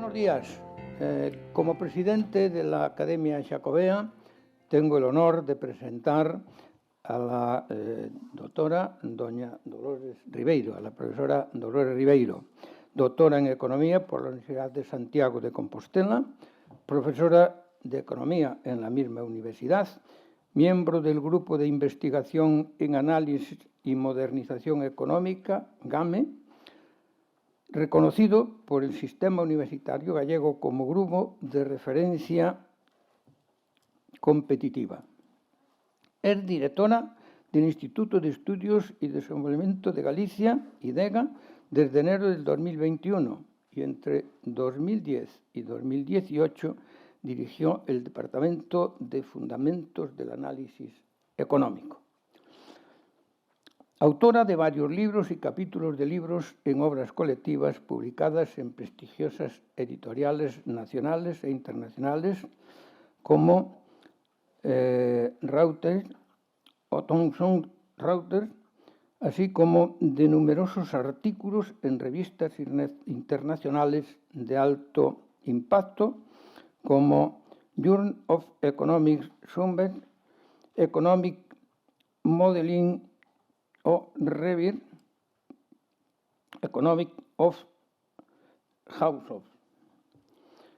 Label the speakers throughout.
Speaker 1: Buenos días. Como presidente de la Academia Xacobea, tengo el honor de presentar a la doctora doña Dolores Ribeiro, a la profesora Dolores Ribeiro, doctora en Economía por la Universidad de Santiago de Compostela, profesora de Economía en la misma universidad, miembro del Grupo de Investigación en Análisis y Modernización Económica, GAME, reconocido por el Sistema Universitario Gallego como grupo de referencia competitiva. Es directora del Instituto de Estudios y Desenvolvimiento de Galicia, IDEGA, desde enero del 2021 y entre 2010 y 2018 dirigió el Departamento de Fundamentos del Análisis Económico. Autora de varios libros y capítulos de libros en obras colectivas publicadas en prestigiosas editoriales nacionales e internacionales como Reuters o Thomson Reuters, así como de numerosos artículos en revistas internacionales de alto impacto como Journal of Economics Summit, Economic Modeling o Review Economic of Households.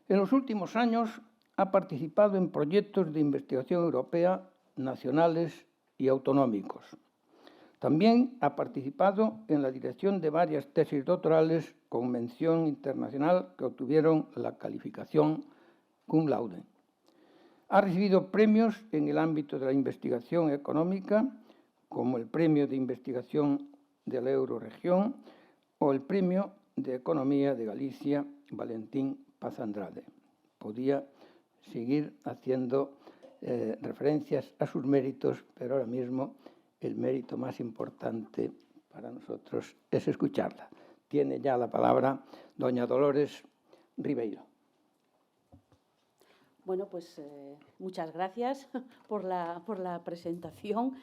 Speaker 1: En los últimos años ha participado en proyectos de investigación europea, nacionales y autonómicos. También ha participado en la dirección de varias tesis doctorales con mención internacional que obtuvieron la calificación cum laude. Ha recibido premios en el ámbito de la investigación económica, como el Premio de Investigación de la Euroregión o el Premio de Economía de Galicia Valentín Paz Andrade. Podía seguir haciendo referencias a sus méritos, pero ahora mismo el mérito más importante para nosotros es escucharla. Tiene ya la palabra doña Dolores Ribeiro.
Speaker 2: Bueno, pues muchas gracias por la presentación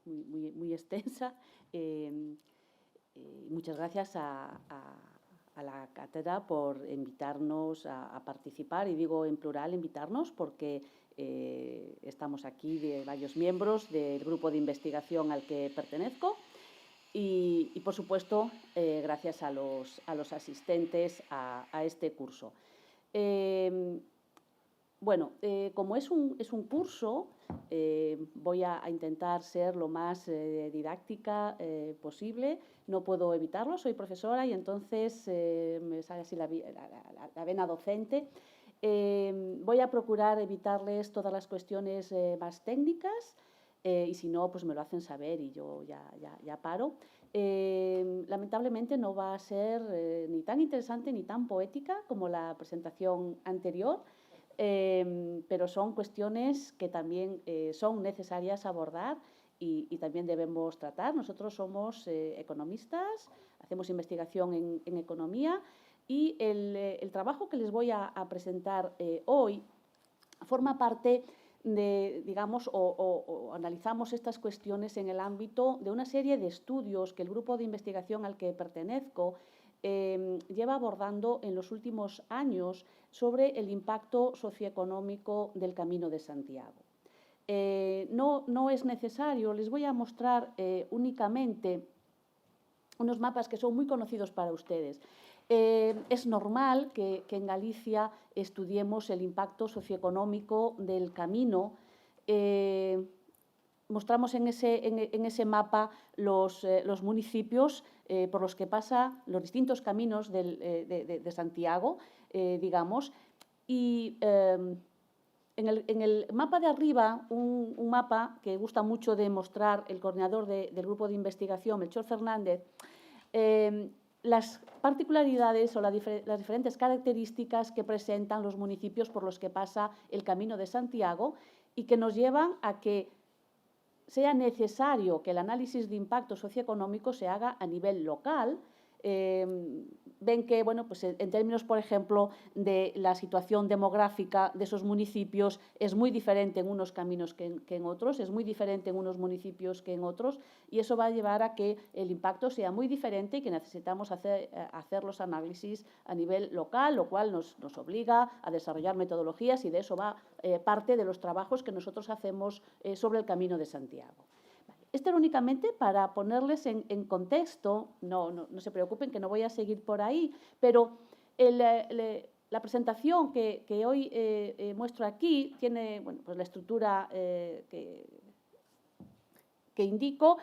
Speaker 2: muy extensa. Muchas gracias a la cátedra por invitarnos a participar, y digo en plural invitarnos porque estamos aquí de varios miembros del grupo de investigación al que pertenezco y por supuesto, gracias a los asistentes a este curso. Bueno, como es un curso, voy a intentar ser lo más didáctica posible. No puedo evitarlo, soy profesora y entonces me sale así la vena docente. Voy a procurar evitarles todas las cuestiones más técnicas y si no, pues me lo hacen saber y yo ya paro. Lamentablemente no va a ser ni tan interesante ni tan poética como la presentación anterior. Pero son cuestiones que también son necesarias abordar y también debemos tratar. Nosotros somos economistas, hacemos investigación en economía y el trabajo que les voy a presentar hoy forma parte de, digamos, o analizamos estas cuestiones en el ámbito de una serie de estudios que el grupo de investigación al que pertenezco lleva abordando en los últimos años sobre el impacto socioeconómico del Camino de Santiago. No es necesario, les voy a mostrar únicamente unos mapas que son muy conocidos para ustedes. Es normal que en Galicia estudiemos el impacto socioeconómico del camino. Mostramos en ese mapa los municipios por los que pasan los distintos caminos de Santiago, digamos, y en el mapa de arriba, un mapa que gusta mucho de mostrar el coordinador del grupo de investigación, Melchor Fernández, las particularidades o las diferentes características que presentan los municipios por los que pasa el Camino de Santiago y que nos llevan a que sea necesario que el análisis de impacto socioeconómico se haga a nivel local ven que, bueno, pues en términos, por ejemplo, de la situación demográfica de esos municipios, es muy diferente en unos caminos que en otros, es muy diferente en unos municipios que en otros, y eso va a llevar a que el impacto sea muy diferente y que necesitamos hacer los análisis a nivel local, lo cual nos obliga a desarrollar metodologías, y de eso va parte de los trabajos que nosotros hacemos sobre el Camino de Santiago. Esto era únicamente para ponerles en contexto, no se preocupen que no voy a seguir por ahí, pero la presentación que hoy muestro aquí tiene, bueno, pues la estructura que indico.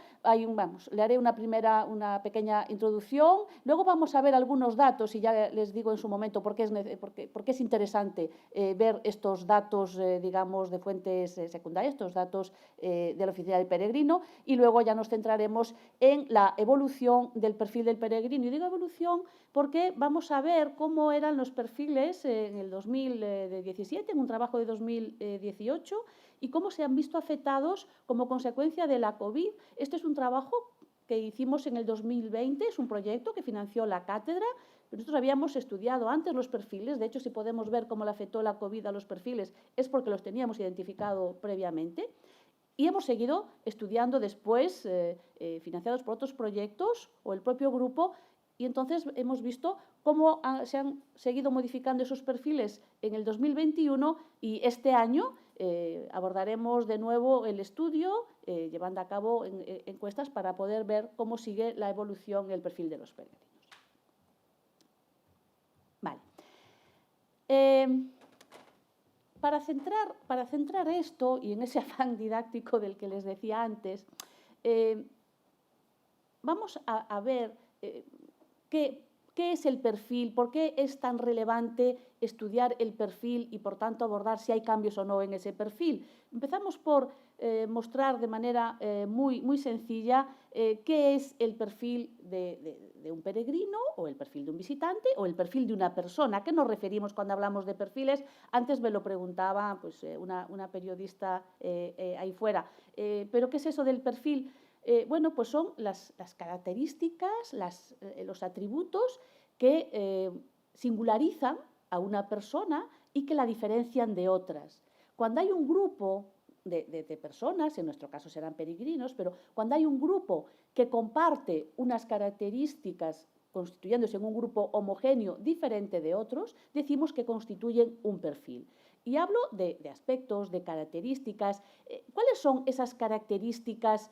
Speaker 2: Le haré una pequeña introducción, luego vamos a ver algunos datos y ya les digo en su momento por qué es interesante ver estos datos, digamos, de fuentes secundarias, estos datos de la Oficina del Peregrino, y luego ya nos centraremos en la evolución del perfil del peregrino. Y digo evolución porque vamos a ver cómo eran los perfiles en el 2017, en un trabajo de 2018, y cómo se han visto afectados como consecuencia de la COVID. Este es un trabajo que hicimos en el 2020, es un proyecto que financió la cátedra. Nosotros habíamos estudiado antes los perfiles, de hecho, si podemos ver cómo le afectó la COVID a los perfiles, es porque los teníamos identificado previamente. Y hemos seguido estudiando después, financiados por otros proyectos o el propio grupo, y entonces hemos visto cómo se han seguido modificando esos perfiles en el 2021, y este año abordaremos de nuevo el estudio, llevando a cabo encuestas para poder ver cómo sigue la evolución y el perfil de los peregrinos. Vale. Para centrar esto, y en ese afán didáctico del que les decía antes, vamos a ver qué es el perfil, por qué es tan relevante estudiar el perfil y, por tanto, abordar si hay cambios o no en ese perfil. Empezamos por mostrar de manera muy sencilla qué es el perfil de un peregrino, o el perfil de un visitante, o el perfil de una persona. ¿A qué nos referimos cuando hablamos de perfiles? Antes me lo preguntaba pues, una periodista ahí fuera. ¿Pero qué es eso del perfil? Bueno, pues son las características, los atributos que singularizan a una persona y que la diferencian de otras. Cuando hay un grupo de personas, en nuestro caso serán peregrinos, pero cuando hay un grupo que comparte unas características constituyéndose en un grupo homogéneo diferente de otros, decimos que constituyen un perfil. Y hablo de aspectos, de características. ¿Cuáles son esas características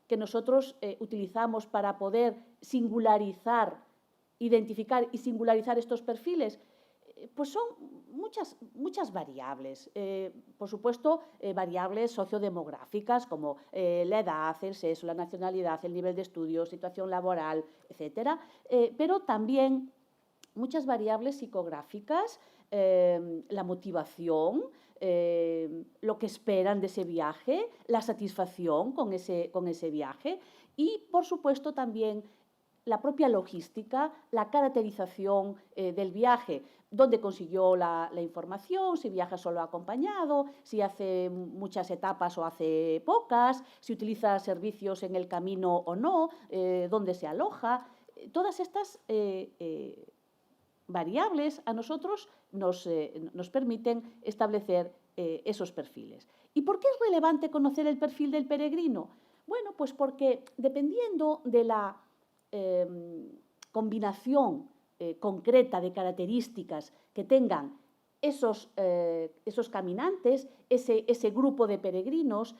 Speaker 2: que nosotros utilizamos para poder identificar y singularizar estos perfiles? Pues son muchas variables. Por supuesto, variables sociodemográficas como la edad, el sexo, la nacionalidad, el nivel de estudios, situación laboral, etcétera, pero también muchas variables psicográficas, la motivación, lo que esperan de ese viaje, la satisfacción con ese viaje, y, por supuesto, también la propia logística, la caracterización del viaje, dónde consiguió la información, si viaja solo acompañado, si hace muchas etapas o hace pocas, si utiliza servicios en el camino o no, dónde se aloja. Todas estas variables a nosotros nos permiten establecer esos perfiles. ¿Y por qué es relevante conocer el perfil del peregrino? Bueno, pues porque dependiendo de la combinación concreta de características que tengan esos caminantes, ese grupo de peregrinos,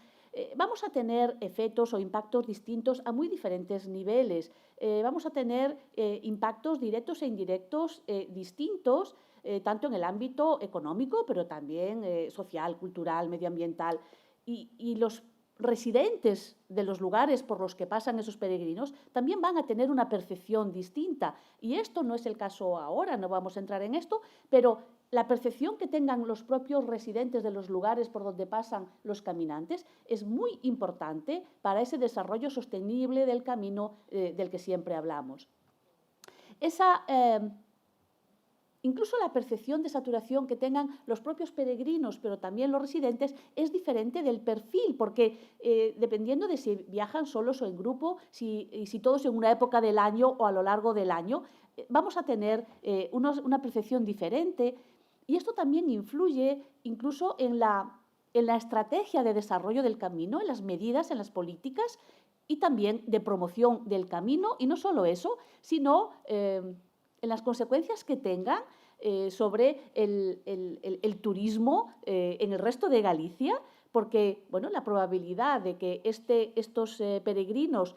Speaker 2: vamos a tener efectos o impactos distintos a muy diferentes niveles. Vamos a tener impactos directos e indirectos distintos, tanto en el ámbito económico, pero también social, cultural, medioambiental. Y los residentes de los lugares por los que pasan esos peregrinos también van a tener una percepción distinta. Y esto no es el caso ahora, no vamos a entrar en esto, pero la percepción que tengan los propios residentes de los lugares por donde pasan los caminantes es muy importante para ese desarrollo sostenible del camino del que siempre hablamos. Esa incluso la percepción de saturación que tengan los propios peregrinos, pero también los residentes, es diferente del perfil, porque dependiendo de si viajan solos o en grupo, si todos en una época del año o a lo largo del año, vamos a tener una percepción diferente, y esto también influye incluso en la estrategia de desarrollo del camino, en las medidas, en las políticas y también de promoción del camino, y no solo eso, sino en las consecuencias que tengan sobre el turismo en el resto de Galicia, porque bueno, la probabilidad de que estos peregrinos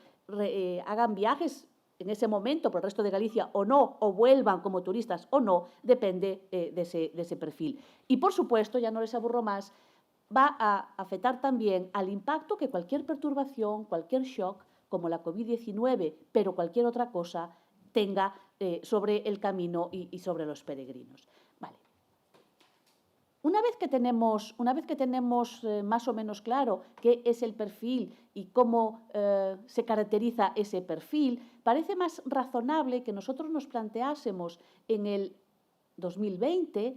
Speaker 2: hagan viajes en ese momento por el resto de Galicia o no, o vuelvan como turistas o no, depende de ese perfil. Y por supuesto, ya no les aburro más, va a afectar también al impacto que cualquier perturbación, cualquier shock, como la COVID-19, pero cualquier otra cosa, tenga sobre el camino y sobre los peregrinos. Vale. Una vez que tenemos más o menos claro qué es el perfil y cómo se caracteriza ese perfil, parece más razonable que nosotros nos planteásemos en el 2020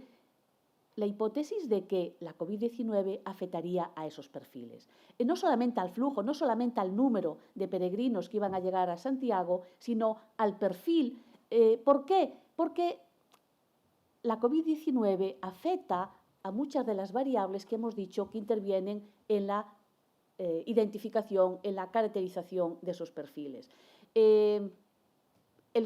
Speaker 2: la hipótesis de que la COVID-19 afectaría a esos perfiles. No solamente al flujo, no solamente al número de peregrinos que iban a llegar a Santiago, sino al perfil. ¿Por qué? Porque la COVID-19 afecta a muchas de las variables que hemos dicho que intervienen en la identificación, en la caracterización de esos perfiles. El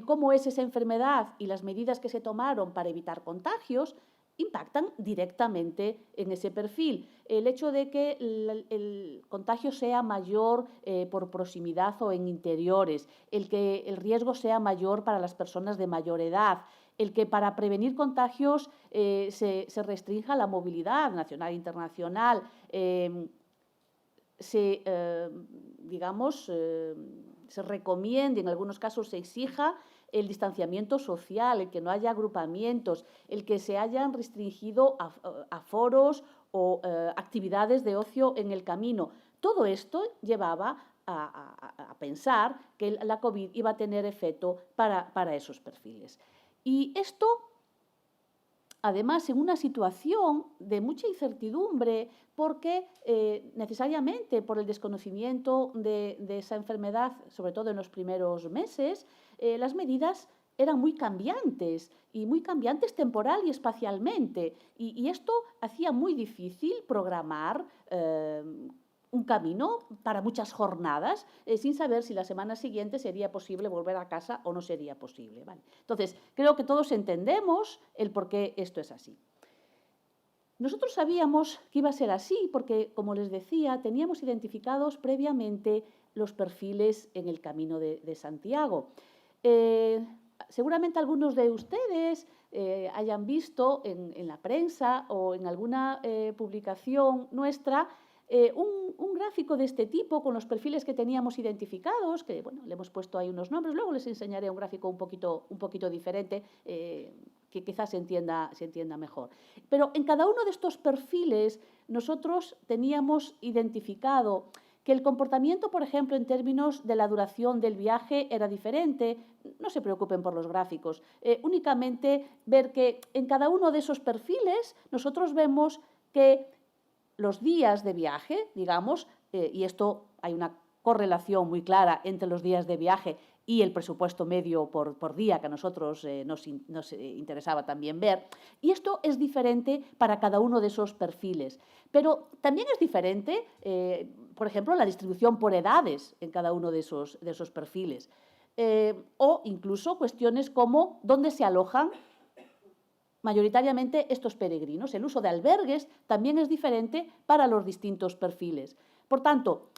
Speaker 2: cómo es esa enfermedad y las medidas que se tomaron para evitar contagios impactan directamente en ese perfil. El hecho de que el contagio sea mayor por proximidad o en interiores, el que el riesgo sea mayor para las personas de mayor edad, el que para prevenir contagios se restrinja la movilidad nacional e internacional, se recomiende, en algunos casos se exija el distanciamiento social, el que no haya agrupamientos, el que se hayan restringido aforos o actividades de ocio en el camino. Todo esto llevaba a pensar que la COVID iba a tener efecto para esos perfiles. Y esto, además, en una situación de mucha incertidumbre, porque necesariamente por el desconocimiento de esa enfermedad, sobre todo en los primeros meses, las medidas eran muy cambiantes temporal y espacialmente. Y esto hacía muy difícil programar un camino para muchas jornadas sin saber si la semana siguiente sería posible volver a casa o no sería posible. ¿Vale? Entonces, creo que todos entendemos el por qué esto es así. Nosotros sabíamos que iba a ser así porque, como les decía, teníamos identificados previamente los perfiles en el Camino de Santiago. Seguramente algunos de ustedes hayan visto en la prensa o en alguna publicación nuestra un gráfico de este tipo con los perfiles que teníamos identificados, que bueno, le hemos puesto ahí unos nombres, luego les enseñaré un gráfico un poquito diferente que quizás se entienda mejor. Pero en cada uno de estos perfiles nosotros teníamos identificado que el comportamiento, por ejemplo, en términos de la duración del viaje era diferente. No se preocupen por los gráficos, únicamente ver que en cada uno de esos perfiles nosotros vemos que los días de viaje, digamos, y esto hay una correlación muy clara entre los días de viaje y el presupuesto medio por día que a nosotros nos interesaba también ver. Y esto es diferente para cada uno de esos perfiles. Pero también es diferente, por ejemplo, la distribución por edades en cada uno de esos perfiles. O incluso cuestiones como dónde se alojan mayoritariamente estos peregrinos. El uso de albergues también es diferente para los distintos perfiles. Por tanto,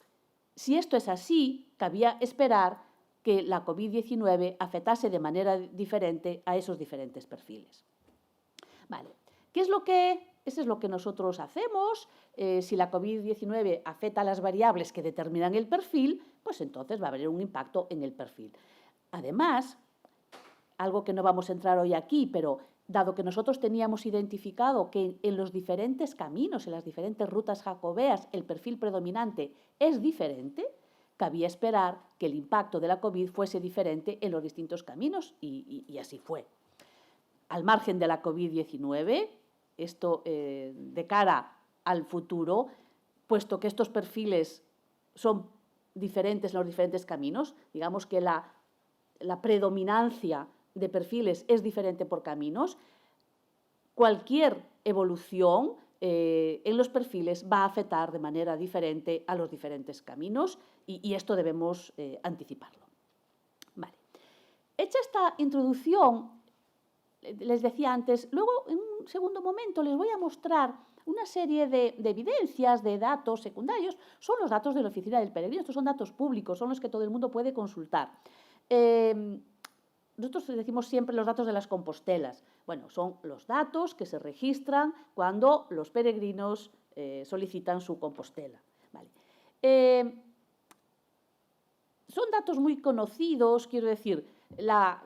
Speaker 2: si esto es así, cabía esperar que la COVID-19 afectase de manera diferente a esos diferentes perfiles. Vale. Eso es lo que nosotros hacemos. Si la COVID-19 afecta a las variables que determinan el perfil, pues entonces va a haber un impacto en el perfil. Además, algo que no vamos a entrar hoy aquí, pero dado que nosotros teníamos identificado que en los diferentes caminos, en las diferentes rutas jacobeas, el perfil predominante es diferente, cabía esperar que el impacto de la COVID fuese diferente en los distintos caminos y así fue. al margen de la COVID-19, esto de cara al futuro, puesto que estos perfiles son diferentes en los diferentes caminos, digamos que la predominancia de perfiles es diferente por caminos, cualquier evolución en los perfiles va a afectar de manera diferente a los diferentes caminos y esto debemos anticiparlo. Vale. Hecha esta introducción, les decía antes, luego en un segundo momento les voy a mostrar una serie de evidencias, de datos secundarios. Son los datos de la Oficina del Peregrino, estos son datos públicos, son los que todo el mundo puede consultar. Nosotros decimos siempre los datos de las compostelas. Bueno, son los datos que se registran cuando los peregrinos solicitan su compostela. Vale. Son datos muy conocidos, quiero decir, la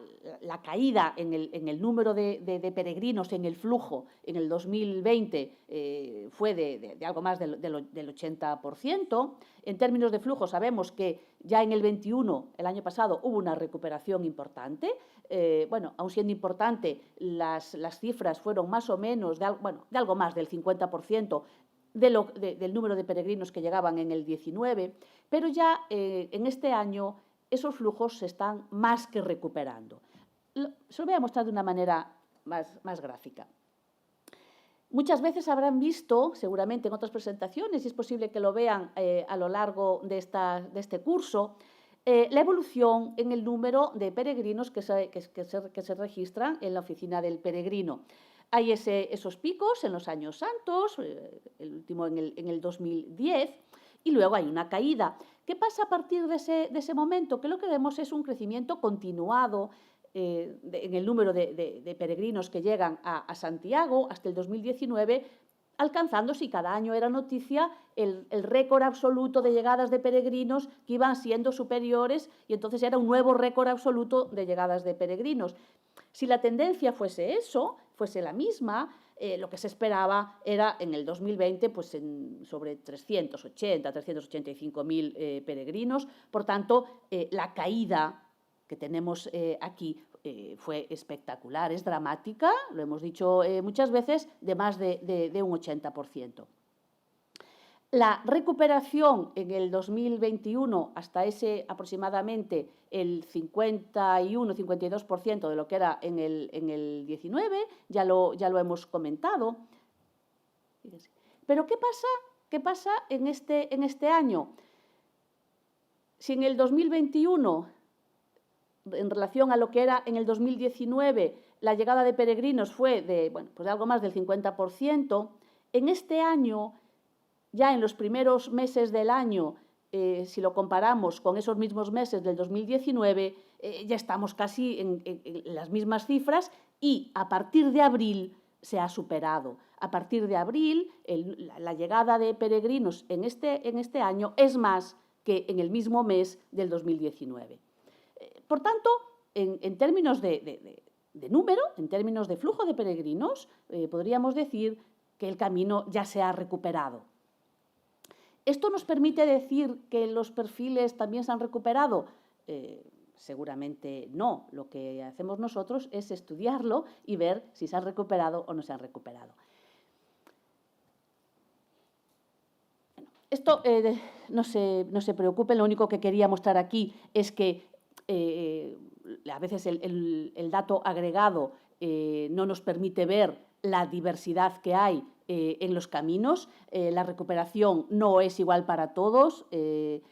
Speaker 2: caída en el número de peregrinos, en el flujo, en el 2020 fue de algo más del 80%. En términos de flujo sabemos que ya en el 21, el año pasado, hubo una recuperación importante. Bueno, aun siendo importante, las cifras fueron más o menos de algo más del 50% del número de peregrinos que llegaban en el 19, pero ya en este año esos flujos se están más que recuperando. Se lo voy a mostrar de una manera más gráfica. Muchas veces habrán visto, seguramente en otras presentaciones, y es posible que lo vean a lo largo de este curso, la evolución en el número de peregrinos que se registran en la Oficina del Peregrino. Hay esos picos en los años santos, el último en el 2010, y luego hay una caída. ¿Qué pasa a partir de ese momento? Que lo que vemos es un crecimiento continuado en el número de peregrinos que llegan a Santiago hasta el 2019, alcanzando, si cada año era noticia, el récord absoluto de llegadas de peregrinos que iban siendo superiores y entonces era un nuevo récord absoluto de llegadas de peregrinos. Si la tendencia fuese la misma, lo que se esperaba era en el 2020 pues sobre 385.000 peregrinos. Por tanto, la caída que tenemos aquí fue espectacular, es dramática, lo hemos dicho muchas veces, de más de un 80%. La recuperación en el 2021 hasta ese aproximadamente el 51-52% de lo que era en el 19, ya lo hemos comentado. Pero ¿qué pasa en este año? Si en el 2021, en relación a lo que era en el 2019, la llegada de peregrinos fue de algo más del 50%, en este año, ya en los primeros meses del año, si lo comparamos con esos mismos meses del 2019, ya estamos casi en las mismas cifras y a partir de abril se ha superado. A partir de abril, la llegada de peregrinos en este año es más que en el mismo mes del 2019. Por tanto, en términos de número, en términos de flujo de peregrinos, podríamos decir que el camino ya se ha recuperado. ¿Esto nos permite decir que los perfiles también se han recuperado? Seguramente no. Lo que hacemos nosotros es estudiarlo y ver si se han recuperado o no se han recuperado. Bueno, esto no se preocupen, lo único que quería mostrar aquí es que a veces el dato agregado no nos permite ver la diversidad que hay en los caminos. La recuperación no es igual para todos.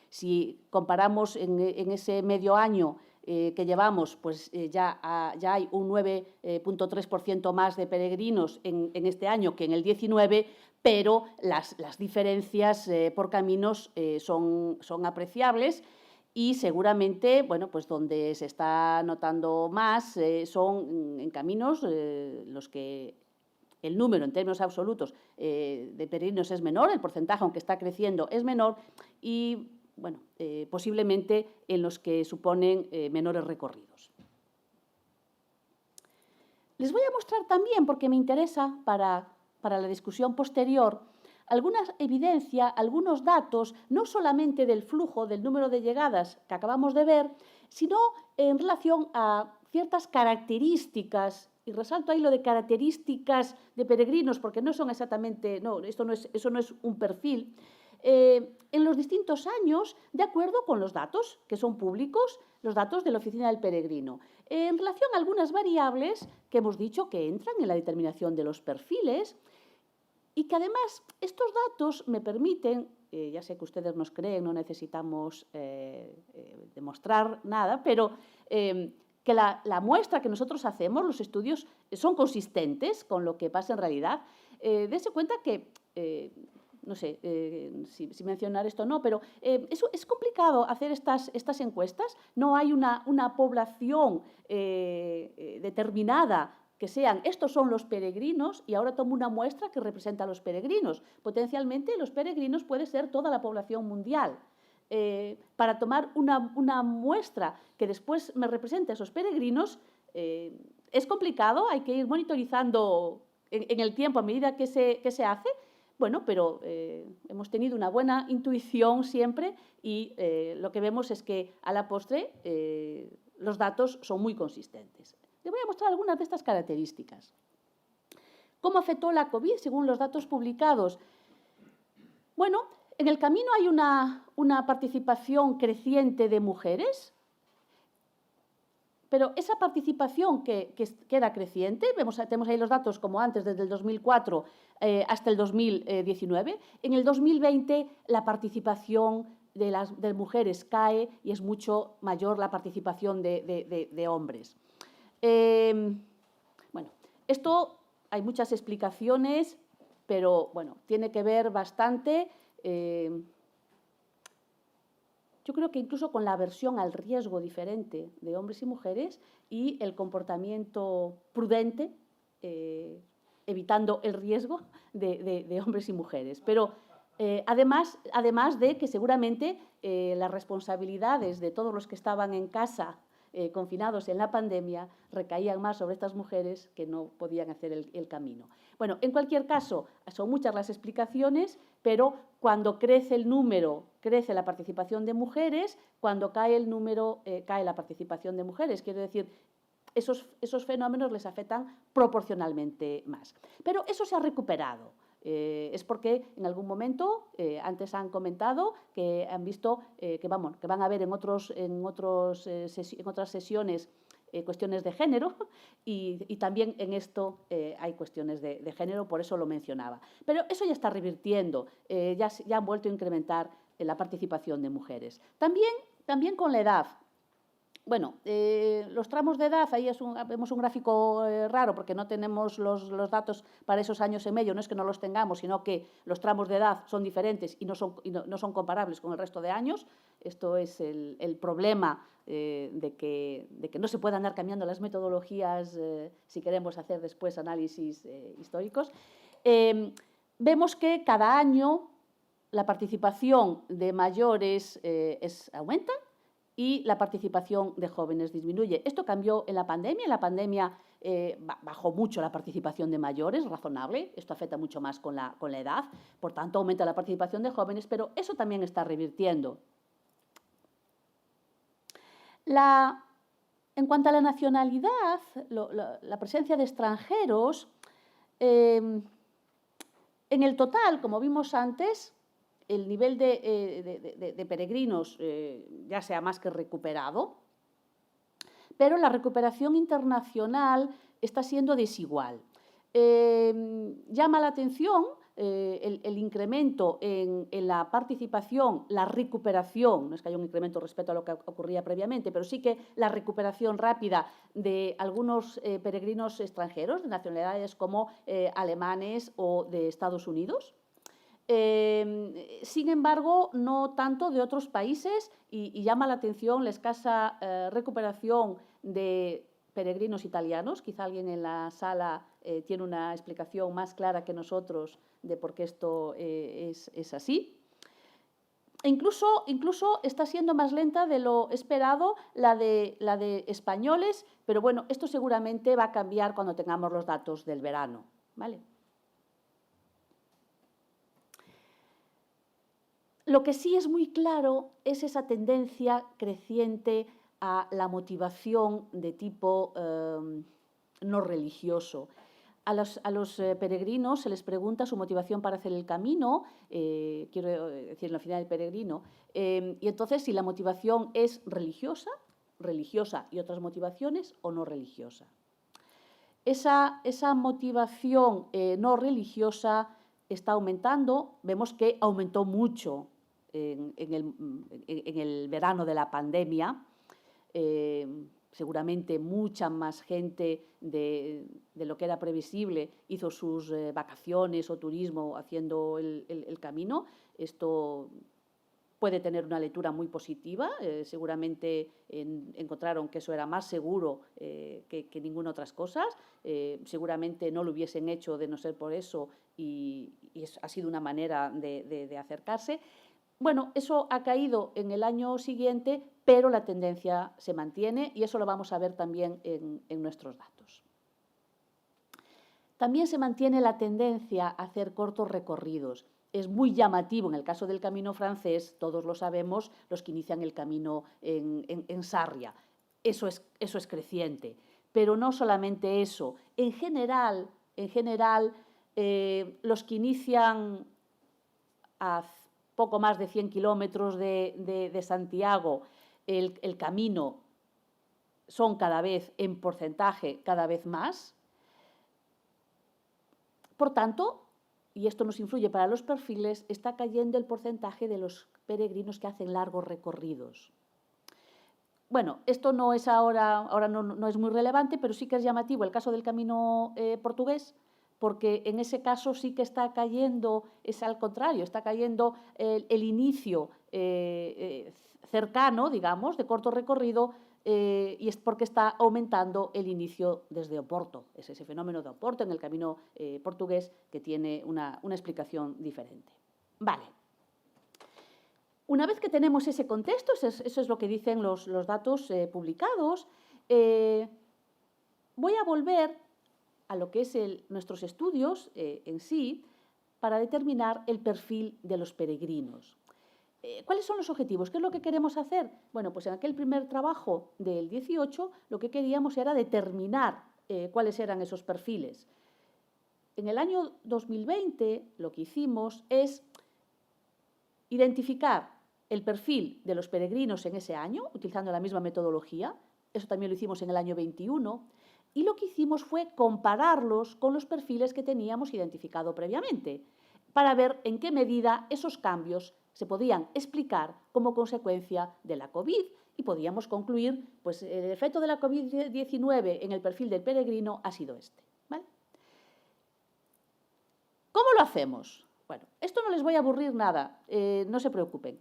Speaker 2: Si comparamos en ese medio año que llevamos, pues ya hay un 9,3% más de peregrinos en este año que en el 19, pero las diferencias por caminos son apreciables. Y seguramente, pues donde se está notando más son en caminos los que el número en términos absolutos de peregrinos es menor, el porcentaje, aunque está creciendo, es menor y, posiblemente en los que suponen menores recorridos. Les voy a mostrar también, porque me interesa para la discusión posterior, alguna evidencia, algunos datos, no solamente del flujo, del número de llegadas que acabamos de ver, sino en relación a ciertas características y resalto ahí lo de características de peregrinos, porque no son exactamente, no, eso no es un perfil, en los distintos años, de acuerdo con los datos que son públicos, los datos de la Oficina del Peregrino, en relación a algunas variables que hemos dicho que entran en la determinación de los perfiles y que además estos datos me permiten, ya sé que ustedes nos creen, no necesitamos demostrar nada, pero que la muestra que nosotros hacemos, los estudios, son consistentes con lo que pasa en realidad. Dese cuenta que, no sé si mencionar esto o no, pero es complicado hacer estas encuestas. No hay una población determinada que sean, estos son los peregrinos, y ahora tomo una muestra que representa a los peregrinos. Potencialmente, los peregrinos puede ser toda la población mundial. Para tomar una muestra que después me represente a esos peregrinos, es complicado, hay que ir monitorizando en el tiempo a medida que se hace. Bueno, pero hemos tenido una buena intuición siempre y lo que vemos es que a la postre los datos son muy consistentes. Les voy a mostrar algunas de estas características. ¿Cómo afectó la COVID según los datos publicados? Bueno, en el camino hay una participación creciente de mujeres, pero esa participación que era creciente, tenemos ahí los datos como antes, desde el 2004 hasta el 2019. En el 2020 la participación de mujeres cae y es mucho mayor la participación de hombres. Bueno, esto hay muchas explicaciones, pero bueno, tiene que ver bastante, yo creo que incluso con la aversión al riesgo diferente de hombres y mujeres y el comportamiento prudente, evitando el riesgo de hombres y mujeres. Pero además de que seguramente las responsabilidades de todos los que estaban en casa confinados en la pandemia, recaían más sobre estas mujeres que no podían hacer el camino. Bueno, en cualquier caso, son muchas las explicaciones, pero cuando crece el número, crece la participación de mujeres, cuando cae el número, cae la participación de mujeres. Quiero decir, esos fenómenos les afectan proporcionalmente más. Pero eso se ha recuperado. Es porque en algún momento, antes han comentado que han visto que van a haber en otras sesiones cuestiones de género y también en esto hay cuestiones de género, por eso lo mencionaba. Pero eso ya está revirtiendo, ya han vuelto a incrementar la participación de mujeres. También con la edad. Bueno, los tramos de edad, ahí vemos un gráfico raro porque no tenemos los datos para esos años en medio, no es que no los tengamos, sino que los tramos de edad son diferentes y no son comparables con el resto de años. Esto es el problema de que no se puedan andar cambiando las metodologías si queremos hacer después análisis históricos. Vemos que cada año la participación de mayores aumenta y la participación de jóvenes disminuye. Esto cambió en la pandemia. En la pandemia bajó mucho la participación de mayores, razonable. Esto afecta mucho más con la edad. Por tanto, aumenta la participación de jóvenes, pero eso también está revirtiendo. En cuanto a la nacionalidad, la presencia de extranjeros, en el total, como vimos antes, el nivel de peregrinos ya se ha más que recuperado, pero la recuperación internacional está siendo desigual. Llama la atención el incremento en la participación, la recuperación, no es que haya un incremento respecto a lo que ocurría previamente, pero sí que la recuperación rápida de algunos peregrinos extranjeros, de nacionalidades como alemanes o de Estados Unidos. Sin embargo, no tanto de otros países y llama la atención la escasa recuperación de peregrinos italianos. Quizá alguien en la sala tiene una explicación más clara que nosotros de por qué esto es así. Incluso está siendo más lenta de lo esperado la de españoles, pero bueno, esto seguramente va a cambiar cuando tengamos los datos del verano, ¿vale? Lo que sí es muy claro es esa tendencia creciente a la motivación de tipo no religioso. A los peregrinos se les pregunta su motivación para hacer el camino, quiero decir, en la final del peregrino, y entonces si la motivación es religiosa y otras motivaciones, o no religiosa. Esa motivación no religiosa está aumentando, vemos que aumentó mucho en el verano de la pandemia. Seguramente mucha más gente de lo que era previsible hizo sus vacaciones o turismo haciendo el camino. Esto puede tener una lectura muy positiva. Seguramente encontraron que eso era más seguro que ninguna otras cosas. Seguramente no lo hubiesen hecho de no ser por eso y ha sido una manera de acercarse. Bueno, eso ha caído en el año siguiente, pero la tendencia se mantiene y eso lo vamos a ver también en nuestros datos. También se mantiene la tendencia a hacer cortos recorridos. Es muy llamativo en el caso del camino francés, todos lo sabemos, los que inician el camino en Sarria. Eso es creciente. Pero no solamente eso. En general, los que inician a poco más de 100 kilómetros de Santiago, el camino son cada vez, en porcentaje, cada vez más. Por tanto, y esto nos influye para los perfiles, está cayendo el porcentaje de los peregrinos que hacen largos recorridos. Bueno, esto no es ahora no es muy relevante, pero sí que es llamativo el caso del camino portugués, porque en ese caso sí que está cayendo, es al contrario, está cayendo el inicio cercano, digamos, de corto recorrido, y es porque está aumentando el inicio desde Oporto. Es ese fenómeno de Oporto en el camino portugués que tiene una explicación diferente. Vale. Una vez que tenemos ese contexto, eso es lo que dicen los datos publicados, voy a volver a lo que es nuestros estudios en sí para determinar el perfil de los peregrinos. ¿Cuáles son los objetivos? ¿Qué es lo que queremos hacer? Bueno, pues en aquel primer trabajo del 18 lo que queríamos era determinar cuáles eran esos perfiles. En el año 2020 lo que hicimos es identificar el perfil de los peregrinos en ese año, utilizando la misma metodología. Eso también lo hicimos en el año 21. Y lo que hicimos fue compararlos con los perfiles que teníamos identificado previamente, para ver en qué medida esos cambios se podían explicar como consecuencia de la COVID y podíamos concluir, pues el efecto de la COVID-19 en el perfil del peregrino ha sido este. ¿Vale? ¿Cómo lo hacemos? Bueno, esto no les voy a aburrir nada, no se preocupen.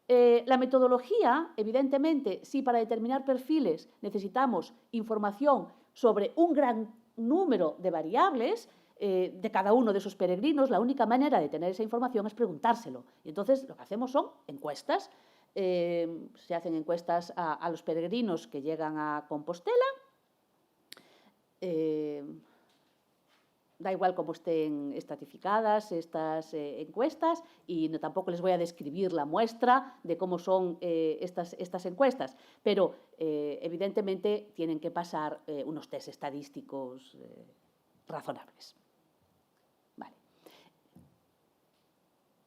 Speaker 2: La metodología, evidentemente, si para determinar perfiles necesitamos información sobre un gran número de variables, de cada uno de esos peregrinos, la única manera de tener esa información es preguntárselo. Y entonces lo que hacemos son encuestas. Se hacen encuestas a los peregrinos que llegan a Compostela. Da igual cómo estén estratificadas estas encuestas y tampoco les voy a describir la muestra de cómo son estas encuestas, pero evidentemente tienen que pasar unos test estadísticos razonables. Vale.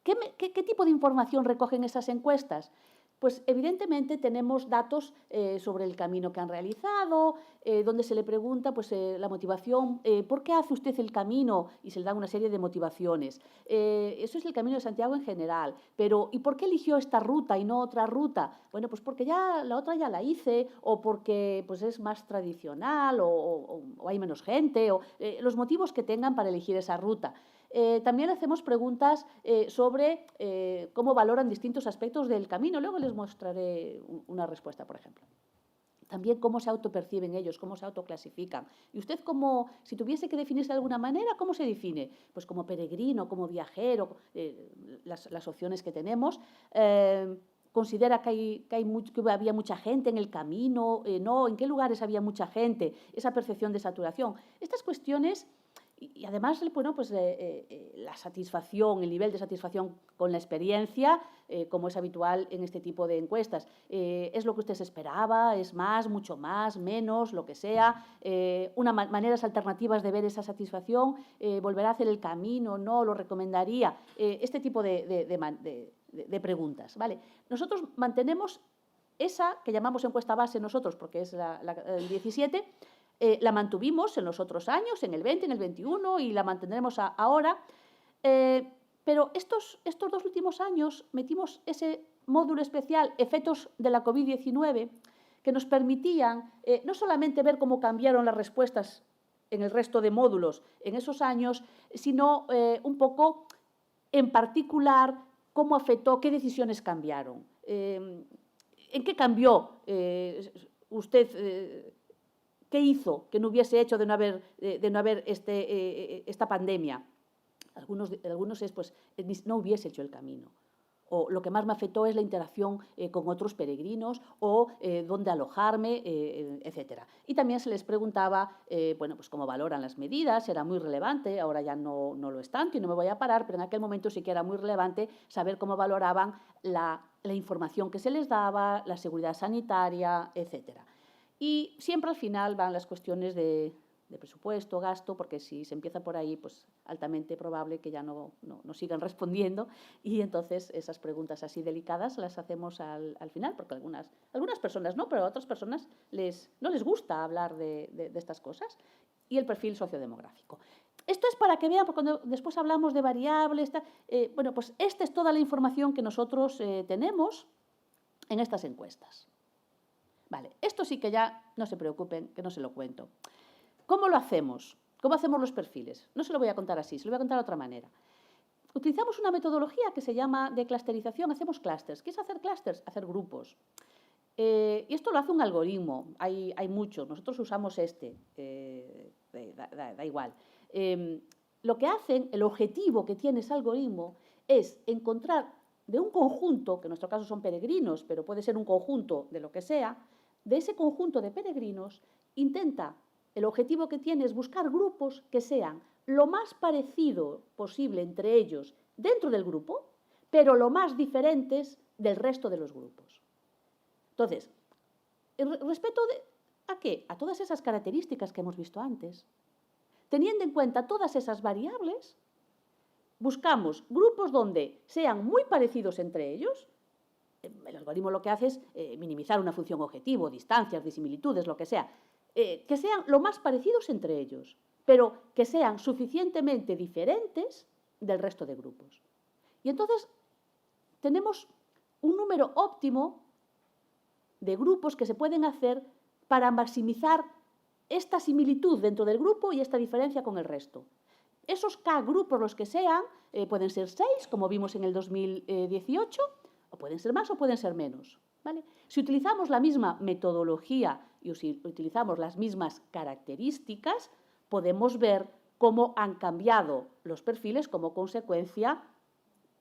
Speaker 2: ¿Qué tipo de información recogen esas encuestas? Pues evidentemente tenemos datos sobre el camino que han realizado, donde se le pregunta pues, la motivación, ¿por qué hace usted el camino? Y se le dan una serie de motivaciones. Eso es el Camino de Santiago en general, pero ¿y por qué eligió esta ruta y no otra ruta? Bueno, pues porque ya la otra ya la hice, o porque pues, es más tradicional, o hay menos gente, o los motivos que tengan para elegir esa ruta. También hacemos preguntas sobre cómo valoran distintos aspectos del camino. Luego les mostraré una respuesta, por ejemplo. También cómo se autoperciben ellos, cómo se autoclasifican. Y usted, si tuviese que definirse de alguna manera, ¿cómo se define? Pues como peregrino, como viajero, las opciones que tenemos. Considera que había mucha gente en el camino, no, en qué lugares había mucha gente, esa percepción de saturación. Estas cuestiones Y además, bueno, pues la satisfacción, el nivel de satisfacción con la experiencia, como es habitual en este tipo de encuestas. ¿Es lo que usted se esperaba? ¿Es más, mucho más, menos, lo que sea? Maneras alternativas de ver esa satisfacción. ¿Volverá a hacer el camino? ¿No? ¿Lo recomendaría? Este tipo de preguntas, ¿vale? Nosotros mantenemos esa que llamamos encuesta base nosotros, porque es el 17, la mantuvimos en los otros años, en el 20, en el 21, y la mantendremos ahora. Pero estos 2 últimos años metimos ese módulo especial, efectos de la COVID-19, que nos permitían no solamente ver cómo cambiaron las respuestas en el resto de módulos en esos años, sino un poco, en particular, cómo afectó, qué decisiones cambiaron. ¿En qué cambió usted? ¿Qué hizo que no hubiese hecho de no haber esta pandemia? Algunos es, pues, no hubiese hecho el camino. O lo que más me afectó es la interacción con otros peregrinos, o dónde alojarme, etc. Y también se les preguntaba, bueno, pues cómo valoran las medidas. Era muy relevante, ahora ya no lo es tanto y no me voy a parar, pero en aquel momento sí que era muy relevante saber cómo valoraban la información que se les daba, la seguridad sanitaria, etc. Y siempre al final van las cuestiones de presupuesto, gasto, porque si se empieza por ahí, pues altamente probable que ya no sigan respondiendo, y entonces esas preguntas así delicadas las hacemos al final, porque algunas personas no, pero a otras personas no les gusta hablar de estas cosas. Y el perfil sociodemográfico. Esto es para que vean, porque cuando después hablamos de variables, bueno, pues esta es toda la información que nosotros tenemos en estas encuestas. Vale, esto sí que ya no se preocupen, que no se lo cuento. ¿Cómo lo hacemos? ¿Cómo hacemos los perfiles? No se lo voy a contar así, se lo voy a contar de otra manera. Utilizamos una metodología que se llama de clusterización, hacemos clústeres. ¿Qué es hacer clústeres? Hacer grupos. Y esto lo hace un algoritmo, hay muchos, nosotros usamos da igual. Lo que hacen, el objetivo que tiene ese algoritmo es encontrar de un conjunto, que en nuestro caso son peregrinos, pero puede ser un conjunto de lo que sea, de ese conjunto de peregrinos, el objetivo que tiene es buscar grupos que sean lo más parecido posible entre ellos dentro del grupo, pero lo más diferentes del resto de los grupos. Entonces, respecto ¿a qué? A todas esas características que hemos visto antes. Teniendo en cuenta todas esas variables, buscamos grupos donde sean muy parecidos entre ellos. El algoritmo lo que hace es minimizar una función objetivo, distancias, disimilitudes, lo que sea. Que sean lo más parecidos entre ellos, pero que sean suficientemente diferentes del resto de grupos. Y entonces tenemos un número óptimo de grupos que se pueden hacer para maximizar esta similitud dentro del grupo y esta diferencia con el resto. Esos K grupos, los que sean, pueden ser 6, como vimos en el 2018, o pueden ser más o pueden ser menos, ¿vale? Si utilizamos la misma metodología y si utilizamos las mismas características, podemos ver cómo han cambiado los perfiles como consecuencia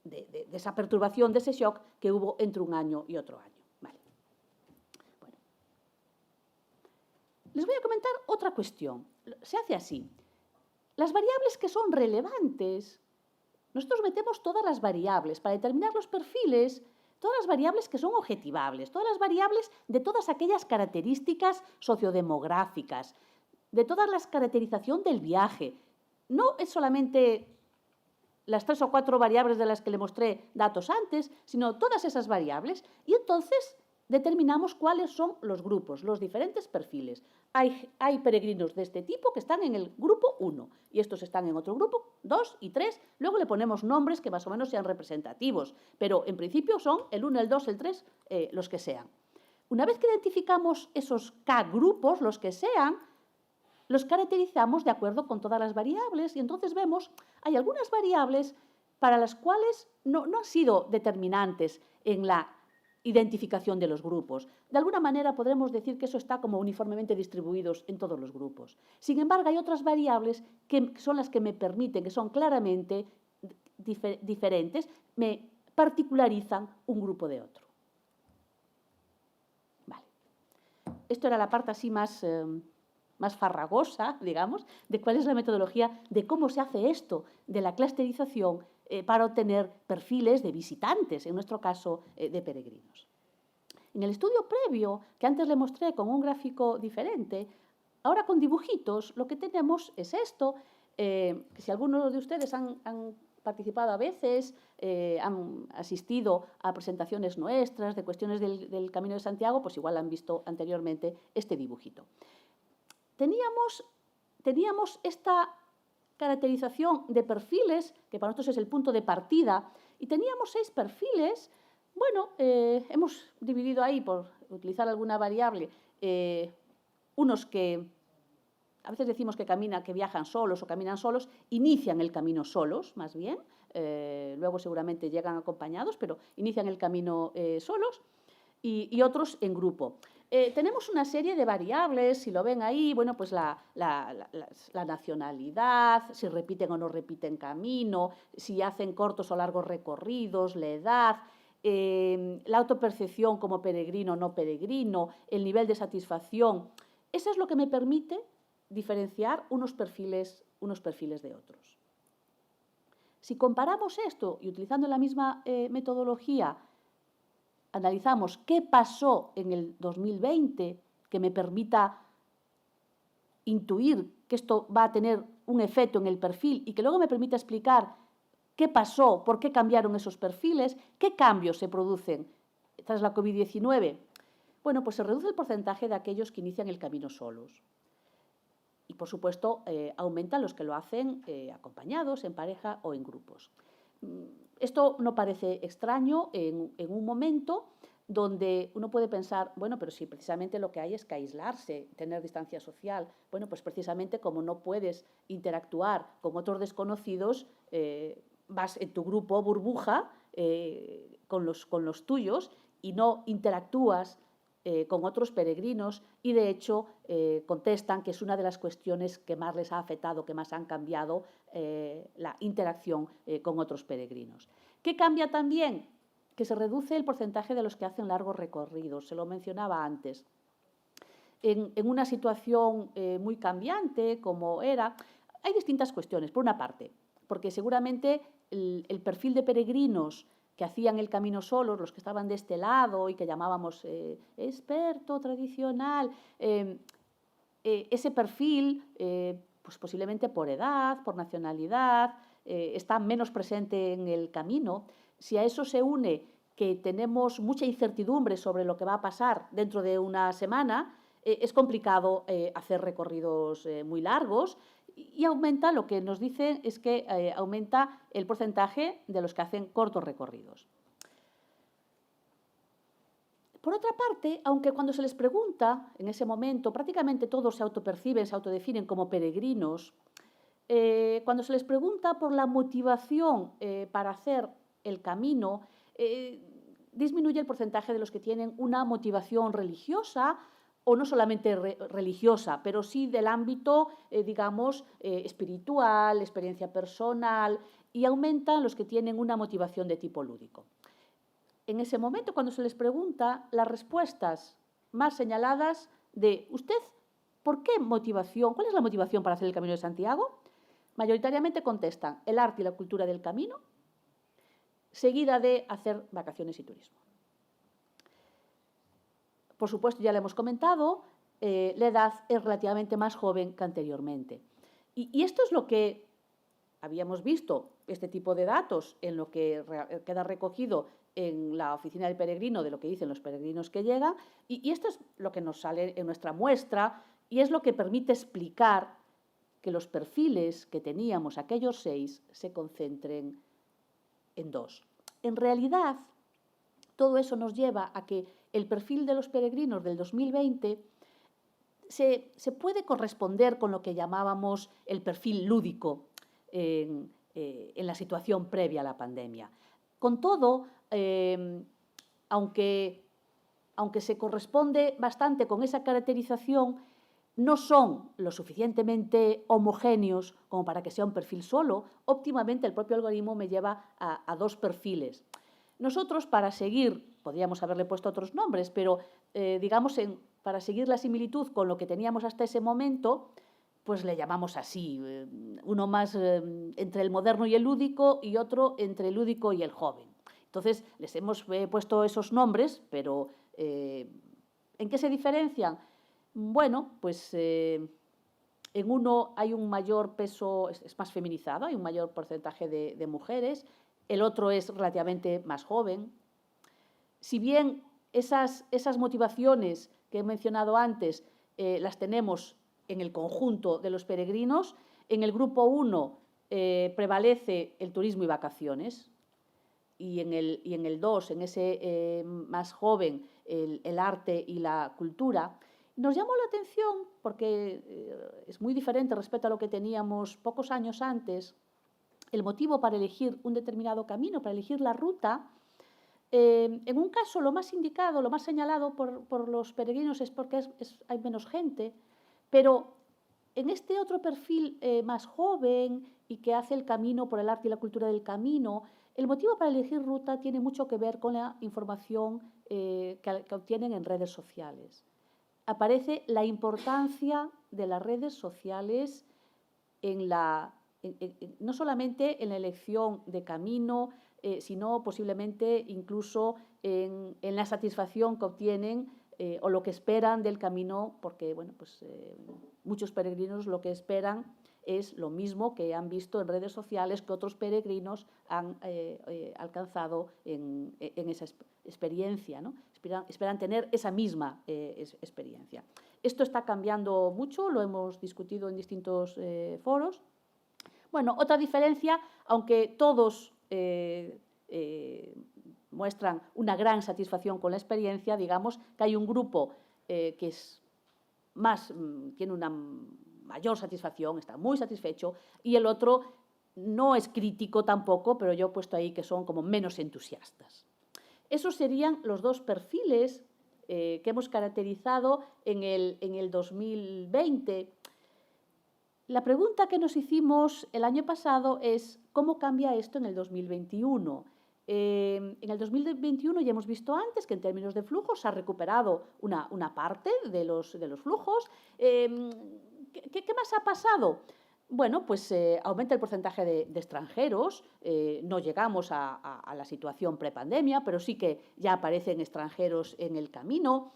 Speaker 2: de esa perturbación, de ese shock que hubo entre un año y otro año. Vale. Bueno. Les voy a comentar otra cuestión. Se hace así. Las variables que son relevantes, nosotros metemos todas las variables para determinar los perfiles, todas las variables que son objetivables, todas las variables de todas aquellas características sociodemográficas, de toda la caracterización del viaje. No es solamente las 3 o 4 variables de las que le mostré datos antes, sino todas esas variables, y entonces determinamos cuáles son los grupos, los diferentes perfiles. Hay peregrinos de este tipo que están en el grupo 1 y estos están en otro grupo 2 y 3. Luego le ponemos nombres que más o menos sean representativos, pero en principio son el 1, el 2, el 3, los que sean. Una vez que identificamos esos K grupos, los que sean, los caracterizamos de acuerdo con todas las variables y entonces vemos, hay algunas variables para las cuales no han sido determinantes en la identificación de los grupos. De alguna manera podremos decir que eso está como uniformemente distribuidos en todos los grupos. Sin embargo, hay otras variables que son las que me permiten, que son claramente diferentes, me particularizan un grupo de otro. Vale. Esto era la parte así más más farragosa, digamos, de cuál es la metodología de cómo se hace esto, de la clusterización para obtener perfiles de visitantes, en nuestro caso de peregrinos. En el estudio previo, que antes le mostré con un gráfico diferente, ahora con dibujitos lo que tenemos es esto, que si algunos de ustedes han participado a veces, han asistido a presentaciones nuestras de cuestiones del Camino de Santiago, pues igual han visto anteriormente este dibujito. Teníamos esta caracterización de perfiles, que para nosotros es el punto de partida, y teníamos 6 perfiles. Bueno, hemos dividido ahí, por utilizar alguna variable, unos que a veces decimos que viajan solos o caminan solos, inician el camino solos, más bien, luego seguramente llegan acompañados, pero inician el camino solos, y otros en grupo. Tenemos una serie de variables, si lo ven ahí, bueno, pues la nacionalidad, si repiten o no repiten camino, si hacen cortos o largos recorridos, la edad, la autopercepción como peregrino o no peregrino, el nivel de satisfacción. Eso es lo que me permite diferenciar unos perfiles de otros. Si comparamos esto y utilizando la misma metodología, analizamos qué pasó en el 2020 que me permita intuir que esto va a tener un efecto en el perfil y que luego me permita explicar qué pasó, por qué cambiaron esos perfiles, qué cambios se producen tras la COVID-19. Bueno, pues se reduce el porcentaje de aquellos que inician el camino solos. Y, por supuesto, aumentan los que lo hacen acompañados, en pareja o en grupos. Esto no parece extraño en un momento donde uno puede pensar, bueno, pero si precisamente lo que hay es que aislarse, tener distancia social. Bueno, pues precisamente como no puedes interactuar con otros desconocidos, vas en tu grupo burbuja con los tuyos y no interactúas con otros peregrinos y, de hecho, contestan que es una de las cuestiones que más les ha afectado, que más han cambiado la interacción con otros peregrinos. ¿Qué cambia también? Que se reduce el porcentaje de los que hacen largos recorridos, se lo mencionaba antes. En una situación muy cambiante, como era, hay distintas cuestiones. Por una parte, porque seguramente el perfil de peregrinos que hacían el camino solos, los que estaban de este lado y que llamábamos experto, tradicional, ese perfil, pues posiblemente por edad, por nacionalidad, está menos presente en el camino. Si a eso se une que tenemos mucha incertidumbre sobre lo que va a pasar dentro de una semana, es complicado hacer recorridos muy largos. Y aumenta, lo que nos dicen es que aumenta el porcentaje de los que hacen cortos recorridos. Por otra parte, aunque cuando se les pregunta, en ese momento, prácticamente todos se autoperciben, se autodefinen como peregrinos, cuando se les pregunta por la motivación para hacer el camino, disminuye el porcentaje de los que tienen una motivación religiosa, o no solamente religiosa, pero sí del ámbito, digamos, espiritual, experiencia personal, y aumentan los que tienen una motivación de tipo lúdico. En ese momento, cuando se les pregunta, las respuestas más señaladas de ¿usted por qué motivación? ¿Cuál es la motivación para hacer el Camino de Santiago? Mayoritariamente contestan el arte y la cultura del camino, seguida de hacer vacaciones y turismo. Por supuesto, ya le hemos comentado, la edad es relativamente más joven que anteriormente. Y esto es lo que habíamos visto, este tipo de datos, en lo que queda recogido en la oficina del peregrino, de lo que dicen los peregrinos que llegan, y esto es lo que nos sale en nuestra muestra, y es lo que permite explicar que los perfiles que teníamos, aquellos 6, se concentren en 2. En realidad, todo eso nos lleva a que el perfil de los peregrinos del 2020 se puede corresponder con lo que llamábamos el perfil lúdico en la situación previa a la pandemia. Con todo, aunque se corresponde bastante con esa caracterización, no son lo suficientemente homogéneos como para que sea un perfil solo. Óptimamente, el propio algoritmo me lleva a 2 perfiles. Nosotros, para seguir podríamos haberle puesto otros nombres, pero digamos, para seguir la similitud con lo que teníamos hasta ese momento, pues le llamamos así, uno más entre el moderno y el lúdico y otro entre el lúdico y el joven. Entonces, les hemos puesto esos nombres, pero ¿en qué se diferencian? Bueno, pues en uno hay un mayor peso, es más feminizado, hay un mayor porcentaje de mujeres, el otro es relativamente más joven. Si bien esas motivaciones que he mencionado antes las tenemos en el conjunto de los peregrinos, en el grupo 1 prevalece el turismo y vacaciones, y en el 2, en ese más joven, el arte y la cultura. Nos llamó la atención porque es muy diferente respecto a lo que teníamos pocos años antes. El motivo para elegir un determinado camino, para elegir la ruta, en un caso lo más indicado, lo más señalado por los peregrinos es porque hay menos gente, pero en este otro perfil más joven y que hace el camino por el arte y la cultura del camino, el motivo para elegir ruta tiene mucho que ver con la información que obtienen en redes sociales. Aparece la importancia de las redes sociales no solamente en la elección de camino, sino posiblemente incluso en la satisfacción que obtienen o lo que esperan del camino, porque bueno, pues, muchos peregrinos lo que esperan es lo mismo que han visto en redes sociales que otros peregrinos han alcanzado en esa experiencia, ¿no? Esperan tener esa misma experiencia. Esto está cambiando mucho, lo hemos discutido en distintos foros. Bueno, otra diferencia, aunque todos muestran una gran satisfacción con la experiencia, digamos que hay un grupo que es tiene una mayor satisfacción, está muy satisfecho, y el otro no es crítico tampoco, pero yo he puesto ahí que son como menos entusiastas. Esos serían los dos perfiles que hemos caracterizado en el 2020. La pregunta que nos hicimos el año pasado es ¿cómo cambia esto en el 2021? En el 2021 ya hemos visto antes que en términos de flujos se ha recuperado una parte de los flujos. ¿Qué más ha pasado? Bueno, pues aumenta el porcentaje de extranjeros, no llegamos a la situación prepandemia, pero sí que ya aparecen extranjeros en el camino.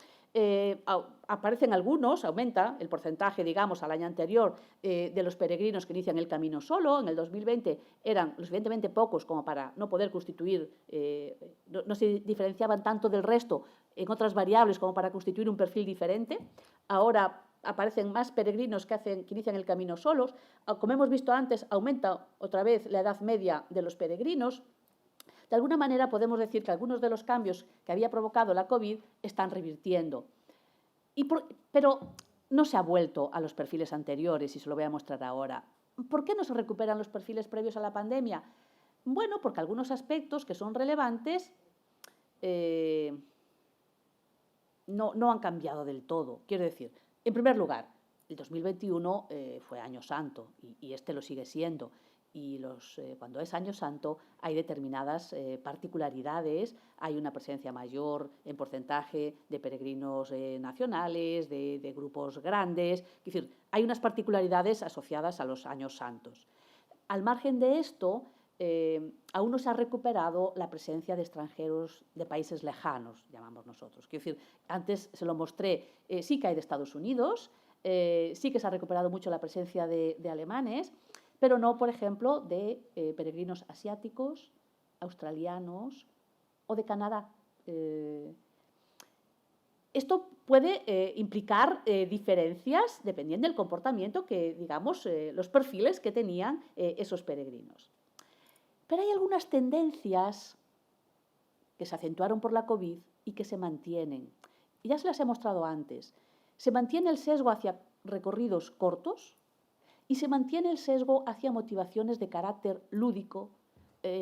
Speaker 2: Aparecen algunos, aumenta el porcentaje, digamos, al año anterior de los peregrinos que inician el camino solo. En el 2020 eran lo suficientemente pocos como para no poder constituir, no se diferenciaban tanto del resto en otras variables como para constituir un perfil diferente. Ahora aparecen más peregrinos que inician el camino solos. Como hemos visto antes, aumenta otra vez la edad media de los peregrinos. De alguna manera podemos decir que algunos de los cambios que había provocado la COVID están revirtiendo. Pero no se ha vuelto a los perfiles anteriores, y se lo voy a mostrar ahora. ¿Por qué no se recuperan los perfiles previos a la pandemia? Bueno, porque algunos aspectos que son relevantes no han cambiado del todo. Quiero decir, en primer lugar, el 2021 fue Año Santo y este lo sigue siendo. Y cuando es Año Santo hay determinadas particularidades, hay una presencia mayor en porcentaje de peregrinos nacionales, de grupos grandes, es decir, hay unas particularidades asociadas a los Años Santos. Al margen de esto, aún no se ha recuperado la presencia de extranjeros de países lejanos, llamamos nosotros. Quiero decir, antes se lo mostré, sí que hay de Estados Unidos, sí que se ha recuperado mucho la presencia de alemanes, pero no, por ejemplo, de peregrinos asiáticos, australianos o de Canadá. Esto puede implicar diferencias dependiendo del comportamiento que, digamos, los perfiles que tenían esos peregrinos. Pero hay algunas tendencias que se acentuaron por la COVID y que se mantienen. Y ya se las he mostrado antes. Se mantiene el sesgo hacia recorridos cortos, y se mantiene el sesgo hacia motivaciones de carácter lúdico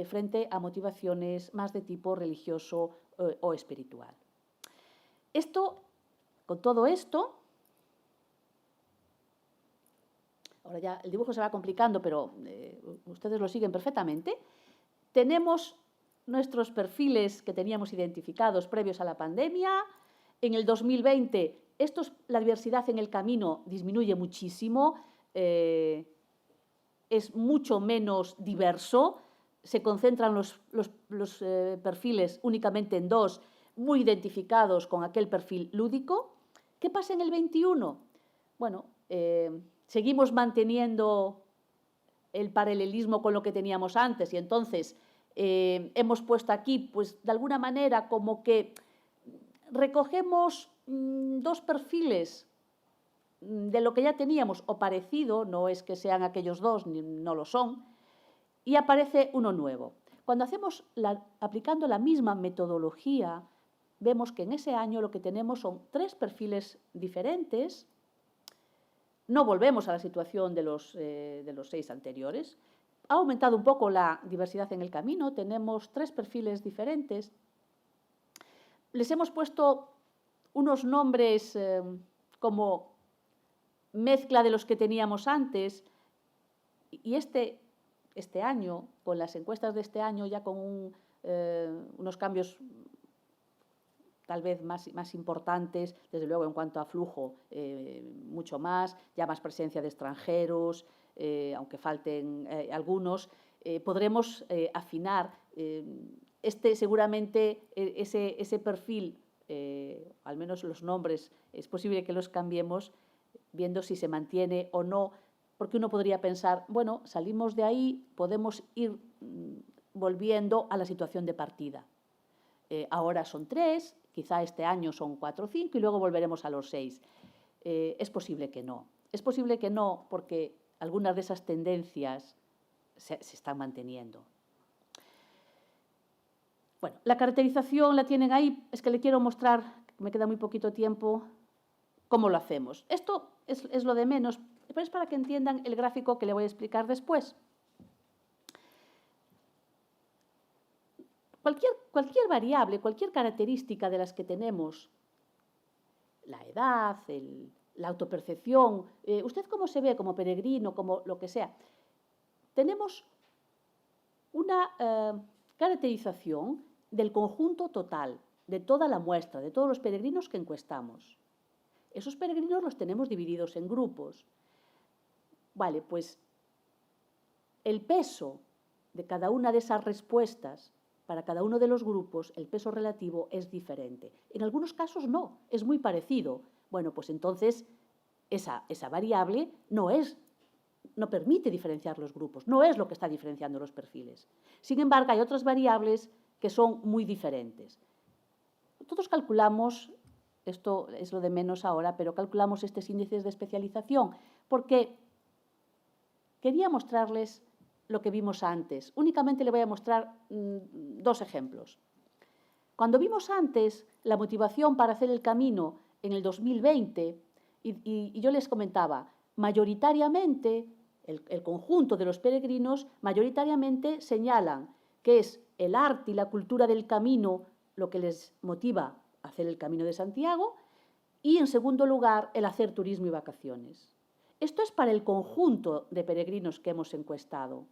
Speaker 2: frente a motivaciones más de tipo religioso o espiritual. Con todo esto, ahora ya el dibujo se va complicando, pero ustedes lo siguen perfectamente, tenemos nuestros perfiles que teníamos identificados previos a la pandemia. En el 2020, la diversidad en el camino disminuye muchísimo, es mucho menos diverso, se concentran los perfiles únicamente en dos, muy identificados con aquel perfil lúdico. ¿Qué pasa en el 21? Bueno, seguimos manteniendo el paralelismo con lo que teníamos antes y entonces hemos puesto aquí, pues de alguna manera, como que recogemos dos perfiles de lo que ya teníamos o parecido, no es que sean aquellos dos, no lo son, y aparece uno nuevo. Cuando aplicando la misma metodología, vemos que en ese año lo que tenemos son tres perfiles diferentes. No volvemos a la situación de los 6 anteriores. Ha aumentado un poco la diversidad en el camino, tenemos tres perfiles diferentes. Les hemos puesto unos nombres como mezcla de los que teníamos antes, y este año, con las encuestas de este año, ya con unos cambios tal vez más importantes, desde luego en cuanto a flujo, mucho más, ya más presencia de extranjeros, aunque falten algunos, podremos afinar seguramente ese perfil, al menos los nombres, es posible que los cambiemos, viendo si se mantiene o no, porque uno podría pensar, bueno, salimos de ahí, podemos ir volviendo a la situación de partida. Ahora son 3, quizá este año son 4 o 5 y luego volveremos a los 6. Es posible que no. Es posible que no porque algunas de esas tendencias se están manteniendo. Bueno, la caracterización la tienen ahí. Es que le quiero mostrar, me queda muy poquito tiempo, cómo lo hacemos. Esto es lo de menos, pero es para que entiendan el gráfico que le voy a explicar después. Cualquier variable, cualquier característica de las que tenemos, la edad, la autopercepción, usted cómo se ve como peregrino, como lo que sea, tenemos una caracterización del conjunto total, de toda la muestra, de todos los peregrinos que encuestamos. Esos peregrinos los tenemos divididos en grupos. Vale, pues el peso de cada una de esas respuestas, para cada uno de los grupos, el peso relativo es diferente. En algunos casos no, es muy parecido. Bueno, pues entonces esa variable no permite diferenciar los grupos, no es lo que está diferenciando los perfiles. Sin embargo, hay otras variables que son muy diferentes. Todos calculamos, esto es lo de menos ahora, pero calculamos estos índices de especialización porque quería mostrarles lo que vimos antes. Únicamente le voy a mostrar 2 ejemplos. Cuando vimos antes la motivación para hacer el camino en el 2020, y yo les comentaba, mayoritariamente, el conjunto de los peregrinos, mayoritariamente señalan que es el arte y la cultura del camino lo que les motiva a hacer el Camino de Santiago, y en segundo lugar, el hacer turismo y vacaciones. Esto es para el conjunto de peregrinos que hemos encuestado,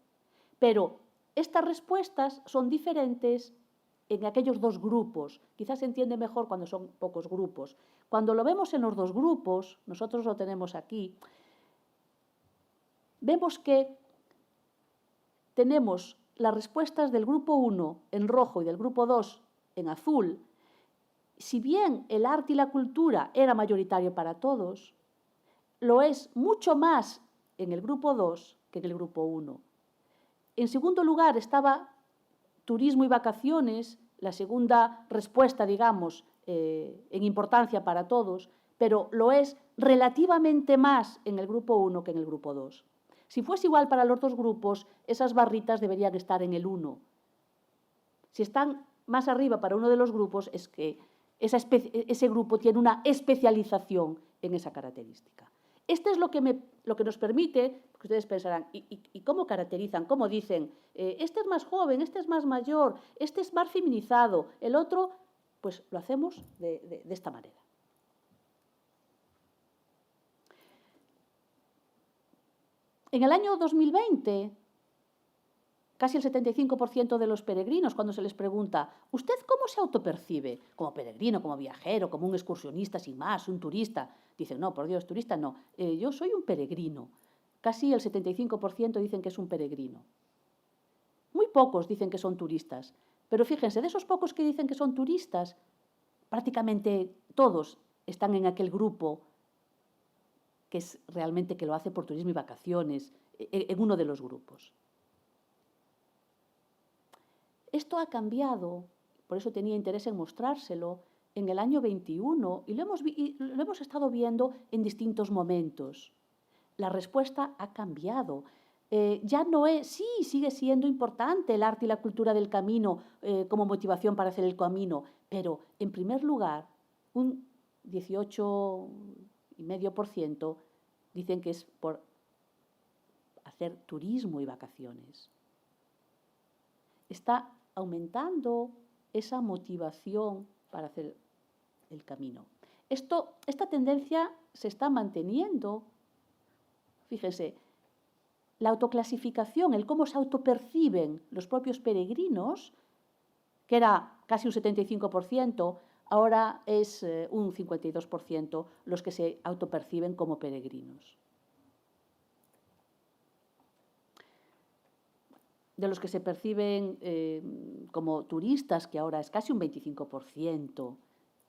Speaker 2: pero estas respuestas son diferentes en aquellos 2 grupos. Quizás se entiende mejor cuando son pocos grupos. Cuando lo vemos en los 2 grupos, nosotros lo tenemos aquí, vemos que tenemos las respuestas del grupo 1 en rojo y del grupo 2 en azul. Si bien el arte y la cultura era mayoritario para todos, lo es mucho más en el grupo 2 que en el grupo 1. En segundo lugar estaba turismo y vacaciones, la segunda respuesta, digamos, en importancia para todos, pero lo es relativamente más en el grupo 1 que en el grupo 2. Si fuese igual para los 2 grupos, esas barritas deberían estar en el 1. Si están más arriba para uno de los grupos, es que ese grupo tiene una especialización en esa característica. Esto es lo que nos permite, porque ustedes pensarán, ¿y cómo caracterizan? ¿Cómo dicen? Este es más joven, este es más mayor, este es más feminizado, el otro, pues lo hacemos de esta manera. En el año 2020, casi el 75% de los peregrinos, cuando se les pregunta, ¿usted cómo se autopercibe? ¿Como peregrino, como viajero, como un excursionista sin más, un turista? Dicen, no, por Dios, turista no, yo soy un peregrino. Casi el 75% dicen que es un peregrino. Muy pocos dicen que son turistas, pero fíjense, de esos pocos que dicen que son turistas, prácticamente todos están en aquel grupo que es realmente que lo hace por turismo y vacaciones, en uno de los grupos. Esto ha cambiado, por eso tenía interés en mostrárselo, en el año 21 y lo hemos estado viendo en distintos momentos. La respuesta ha cambiado. Ya no es, sí, sigue siendo importante el arte y la cultura del camino como motivación para hacer el camino, pero en primer lugar, un 18,5% dicen que es por hacer turismo y vacaciones. Está aumentando esa motivación para hacer el camino. Esta tendencia se está manteniendo. Fíjense, la autoclasificación, el cómo se autoperciben los propios peregrinos, que era casi un 75%, ahora es un 52% los que se autoperciben como peregrinos. De los que se perciben como turistas, que ahora es casi un 25%,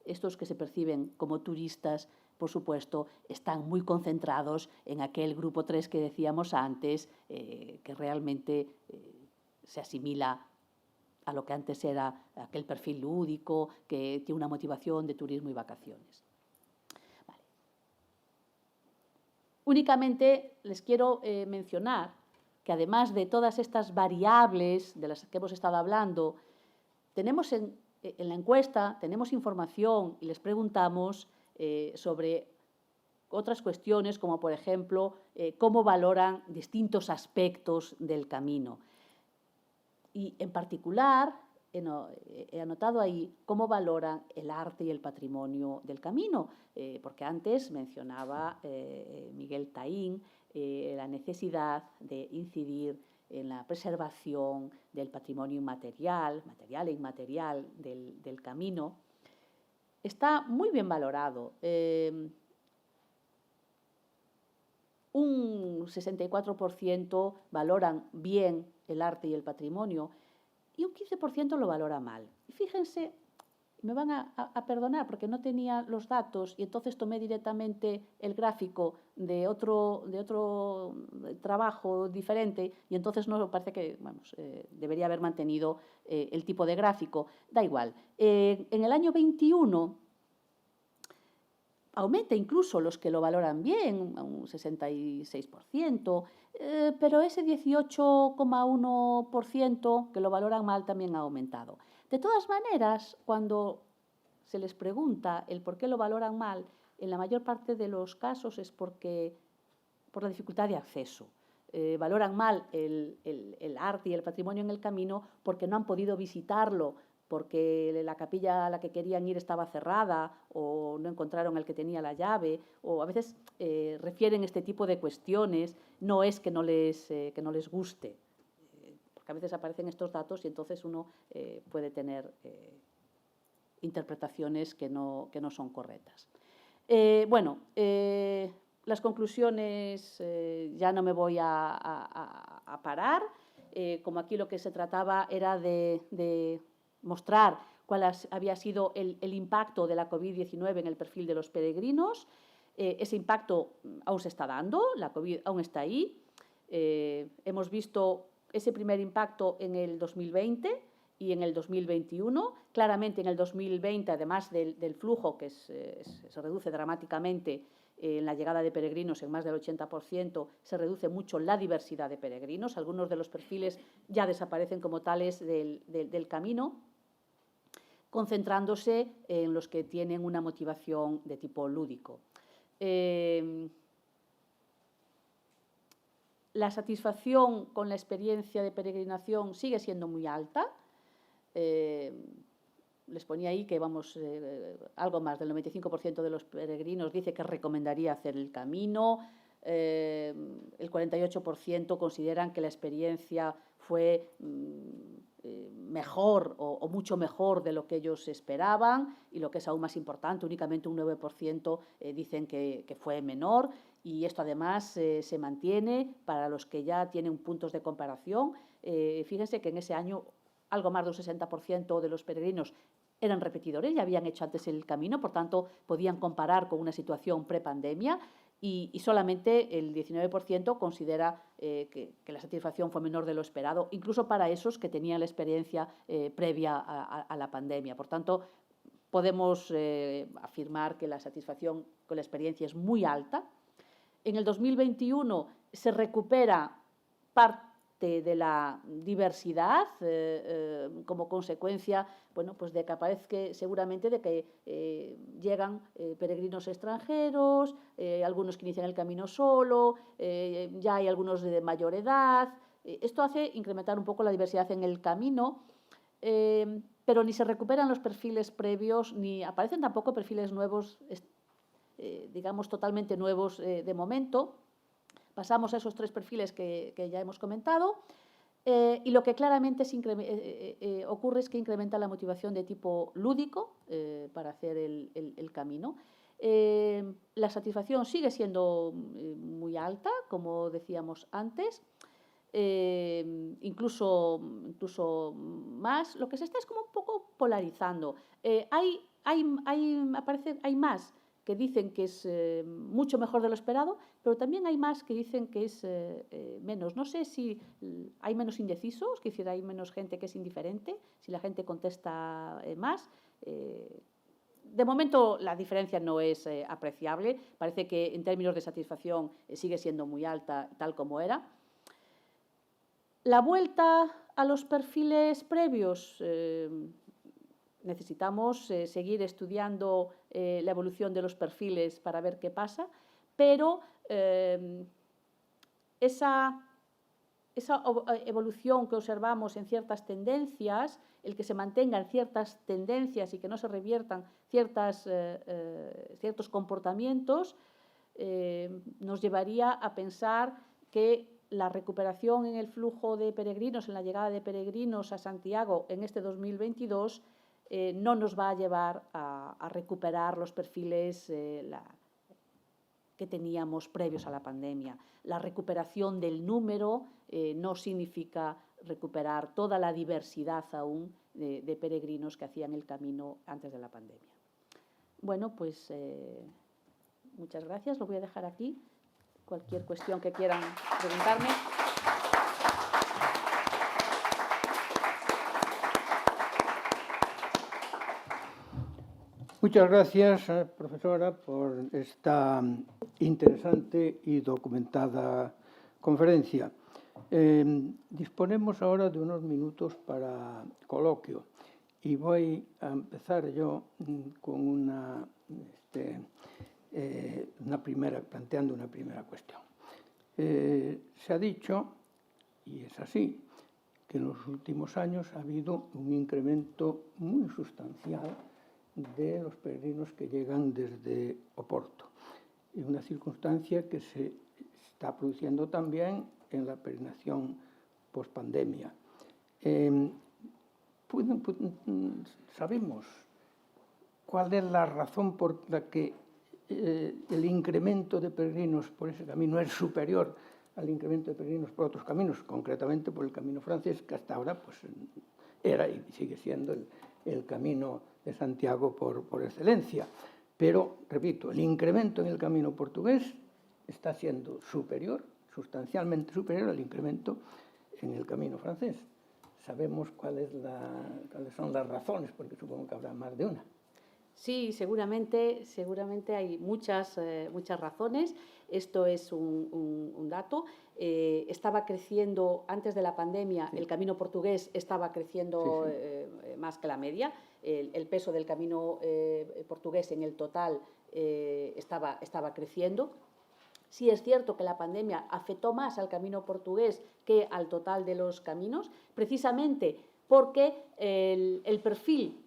Speaker 2: estos que se perciben como turistas, por supuesto, están muy concentrados en aquel grupo 3 que decíamos antes, que realmente se asimila a lo que antes era aquel perfil lúdico, que tiene una motivación de turismo y vacaciones. Vale. Únicamente les quiero mencionar que además de todas estas variables de las que hemos estado hablando, tenemos en la encuesta, tenemos información y les preguntamos sobre otras cuestiones, como por ejemplo, cómo valoran distintos aspectos del camino. Y en particular, he anotado ahí cómo valoran el arte y el patrimonio del camino, porque antes mencionaba Miguel Taín la necesidad de incidir en la preservación del patrimonio inmaterial, material e inmaterial del camino. Está muy bien valorado. Un 64% valoran bien el arte y el patrimonio y un 15% lo valora mal. Y fíjense, me van a perdonar porque no tenía los datos y entonces tomé directamente el gráfico de otro trabajo diferente y entonces no parece que, vamos, debería haber mantenido el tipo de gráfico. Da igual. En el año 21 aumenta incluso los que lo valoran bien, a un 66%, pero ese 18,1% que lo valoran mal también ha aumentado. De todas maneras, cuando se les pregunta el por qué lo valoran mal, en la mayor parte de los casos es por la dificultad de acceso. Valoran mal el arte y el patrimonio en el camino porque no han podido visitarlo, porque la capilla a la que querían ir estaba cerrada o no encontraron el que tenía la llave, o a veces refieren este tipo de cuestiones. No es que no les guste, porque a veces aparecen estos datos y entonces uno puede tener interpretaciones que no son correctas. Las conclusiones ya no me voy a parar. Como aquí lo que se trataba era de mostrar cuál había sido el impacto de la COVID-19 en el perfil de los peregrinos. Ese impacto aún se está dando, la COVID aún está ahí. Hemos visto ese primer impacto en el 2020 y en el 2021. Claramente en el 2020, además del flujo que se reduce dramáticamente en la llegada de peregrinos en más del 80%, se reduce mucho la diversidad de peregrinos. Algunos de los perfiles ya desaparecen como tales del camino, concentrándose en los que tienen una motivación de tipo lúdico. La satisfacción con la experiencia de peregrinación sigue siendo muy alta. Les ponía ahí que algo más del 95% de los peregrinos dice que recomendaría hacer el camino. El 48% consideran que la experiencia fue mejor o mucho mejor de lo que ellos esperaban, y lo que es aún más importante, únicamente un 9% dicen que fue menor, y esto además se mantiene para los que ya tienen puntos de comparación. Fíjense que en ese año algo más del 60% de los peregrinos eran repetidores, ya habían hecho antes el camino, por tanto podían comparar con una situación prepandemia, y solamente el 19% considera que la satisfacción fue menor de lo esperado, incluso para esos que tenían la experiencia previa a la pandemia. Por tanto, podemos afirmar que la satisfacción con la experiencia es muy alta. En el 2021 se recupera parte de la diversidad como consecuencia, bueno, pues de que aparezca seguramente de que llegan peregrinos extranjeros, algunos que inician el camino solo, ya hay algunos de mayor edad. Esto hace incrementar un poco la diversidad en el camino, pero ni se recuperan los perfiles previos, ni aparecen tampoco perfiles nuevos, digamos totalmente nuevos de momento. Pasamos a esos tres perfiles que ya hemos comentado, y lo que claramente ocurre es que incrementa la motivación de tipo lúdico para hacer el camino. La satisfacción sigue siendo muy alta, como decíamos antes, incluso más. Lo que se está es como un poco polarizando. Hay más que dicen que es mucho mejor de lo esperado, pero también hay más que dicen que es menos. No sé si hay menos indecisos, es decir, hay menos gente que es indiferente, si la gente contesta más. De momento la diferencia no es apreciable, parece que en términos de satisfacción sigue siendo muy alta, tal como era. La vuelta a los perfiles previos, necesitamos seguir estudiando la evolución de los perfiles para ver qué pasa, pero esa evolución que observamos en ciertas tendencias, el que se mantengan ciertas tendencias y que no se reviertan ciertos comportamientos, nos llevaría a pensar que la recuperación en el flujo de peregrinos, en la llegada de peregrinos a Santiago en este 2022, no nos va a llevar a recuperar los perfiles que teníamos previos a la pandemia. La recuperación del número no significa recuperar toda la diversidad aún de peregrinos que hacían el camino antes de la pandemia. Bueno, pues muchas gracias. Lo voy a dejar aquí. Cualquier cuestión que quieran preguntarme.
Speaker 1: Muchas gracias, profesora, por esta interesante y documentada conferencia. Disponemos ahora de unos minutos para coloquio y voy a empezar yo con planteando una primera cuestión. Se ha dicho, y es así, que en los últimos años ha habido un incremento muy sustancial de los peregrinos que llegan desde Oporto. Y una circunstancia que se está produciendo también en la peregrinación pospandemia. ¿Sabemos cuál es la razón por la que el incremento de peregrinos por ese camino es superior al incremento de peregrinos por otros caminos, concretamente por el camino francés, que hasta ahora pues, era y sigue siendo el camino de Santiago por excelencia? Pero, repito, el incremento en el camino portugués está siendo superior, sustancialmente superior al incremento en el camino francés. Sabemos cuáles son las razones, porque supongo que habrá más de una.
Speaker 2: Sí, seguramente hay muchas razones. Esto es un dato. Estaba creciendo antes de la pandemia, sí. El camino portugués estaba creciendo más que la media. El peso del camino portugués en el total estaba creciendo. Sí es cierto que la pandemia afectó más al camino portugués que al total de los caminos, precisamente porque el perfil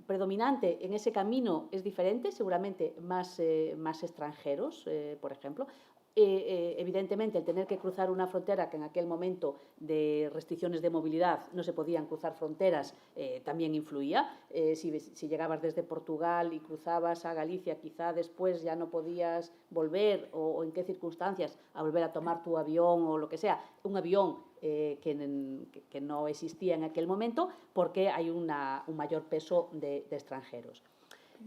Speaker 2: predominante en ese camino es diferente, seguramente más extranjeros, por ejemplo. Evidentemente, el tener que cruzar una frontera, que en aquel momento de restricciones de movilidad no se podían cruzar fronteras, también influía. Si llegabas desde Portugal y cruzabas a Galicia, quizá después ya no podías volver, o en qué circunstancias, a volver a tomar tu avión o lo que sea, un avión que no existía en aquel momento, porque hay un mayor peso de extranjeros.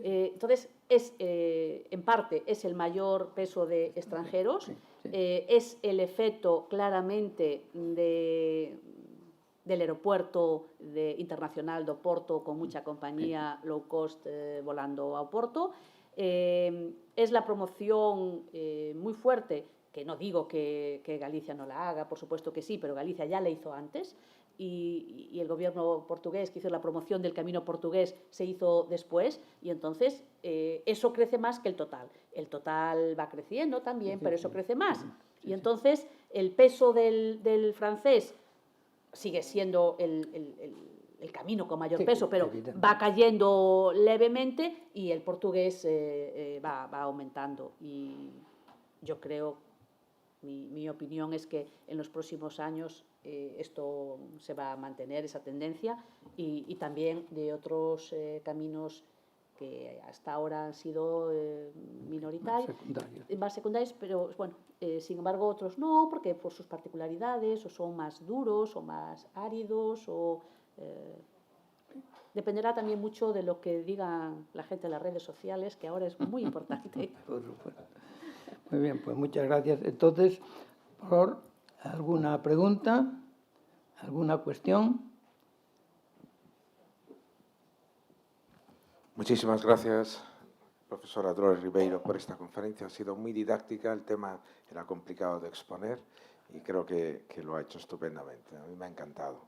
Speaker 2: Entonces, en parte es el mayor peso de extranjeros, es el efecto claramente del aeropuerto internacional de Oporto, con mucha compañía low cost volando a Oporto. Es la promoción muy fuerte, que no digo que Galicia no la haga, por supuesto que sí, pero Galicia ya la hizo antes, y el gobierno portugués, que hizo la promoción del camino portugués, se hizo después, y entonces eso crece más que el total. El total va creciendo también, pero eso crece más. Y entonces el peso del francés sigue siendo el camino con mayor peso, pero va cayendo levemente, y el portugués va aumentando. Y yo creo, mi opinión es que en los próximos años esto se va a mantener, esa tendencia, y también de otros caminos que hasta ahora han sido minoritarios, más secundarios, pero bueno, sin embargo otros no, porque por sus particularidades, o son más duros, o más áridos, o dependerá también mucho de lo que digan la gente en las redes sociales, que ahora es muy importante.
Speaker 1: Por supuesto. Muy bien, pues muchas gracias. Entonces, por favor, ¿alguna pregunta? ¿Alguna cuestión?
Speaker 3: Muchísimas gracias, profesora Dolores Ribeiro, por esta conferencia. Ha sido muy didáctica, el tema era complicado de exponer y creo que lo ha hecho estupendamente. A mí me ha encantado.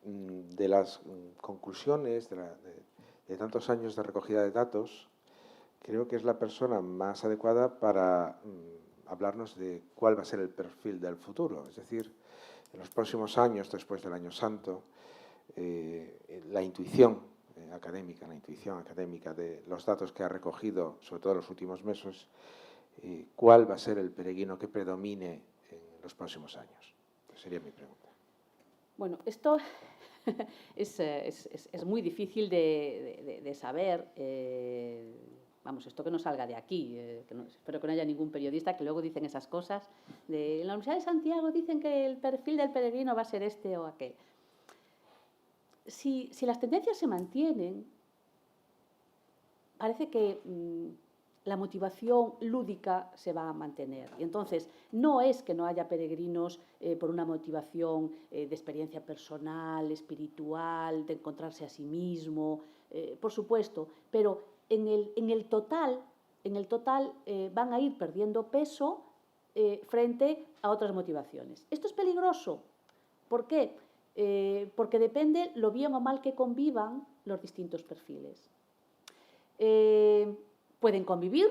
Speaker 3: De las conclusiones de tantos años de recogida de datos, creo que es la persona más adecuada para hablarnos de cuál va a ser el perfil del futuro. Es decir, en los próximos años, después del Año Santo, la intuición académica de los datos que ha recogido, sobre todo en los últimos meses, cuál va a ser el peregrino que predomine en los próximos años. Esa sería mi pregunta.
Speaker 2: Bueno, esto es muy difícil de saber. Vamos, esto que no salga de aquí, espero que no haya ningún periodista que luego dicen esas cosas. En la Universidad de Santiago dicen que el perfil del peregrino va a ser este o aquel. Si las tendencias se mantienen, parece que la motivación lúdica se va a mantener. Y entonces, no es que no haya peregrinos por una motivación de experiencia personal, espiritual, de encontrarse a sí mismo, por supuesto, pero en el total van a ir perdiendo peso frente a otras motivaciones. Esto es peligroso. ¿Por qué? Porque depende lo bien o mal que convivan los distintos perfiles. Pueden convivir,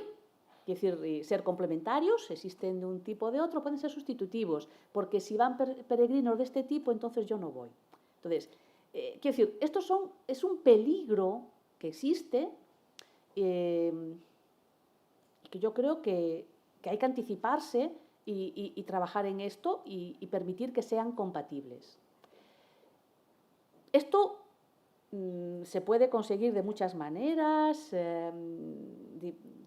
Speaker 2: es decir, ser complementarios, existen de un tipo o de otro, pueden ser sustitutivos, porque si van peregrinos de este tipo, entonces yo no voy. Entonces, quiero decir, es un peligro que existe, que yo creo que hay que anticiparse y trabajar en esto y permitir que sean compatibles. Esto se puede conseguir de muchas maneras,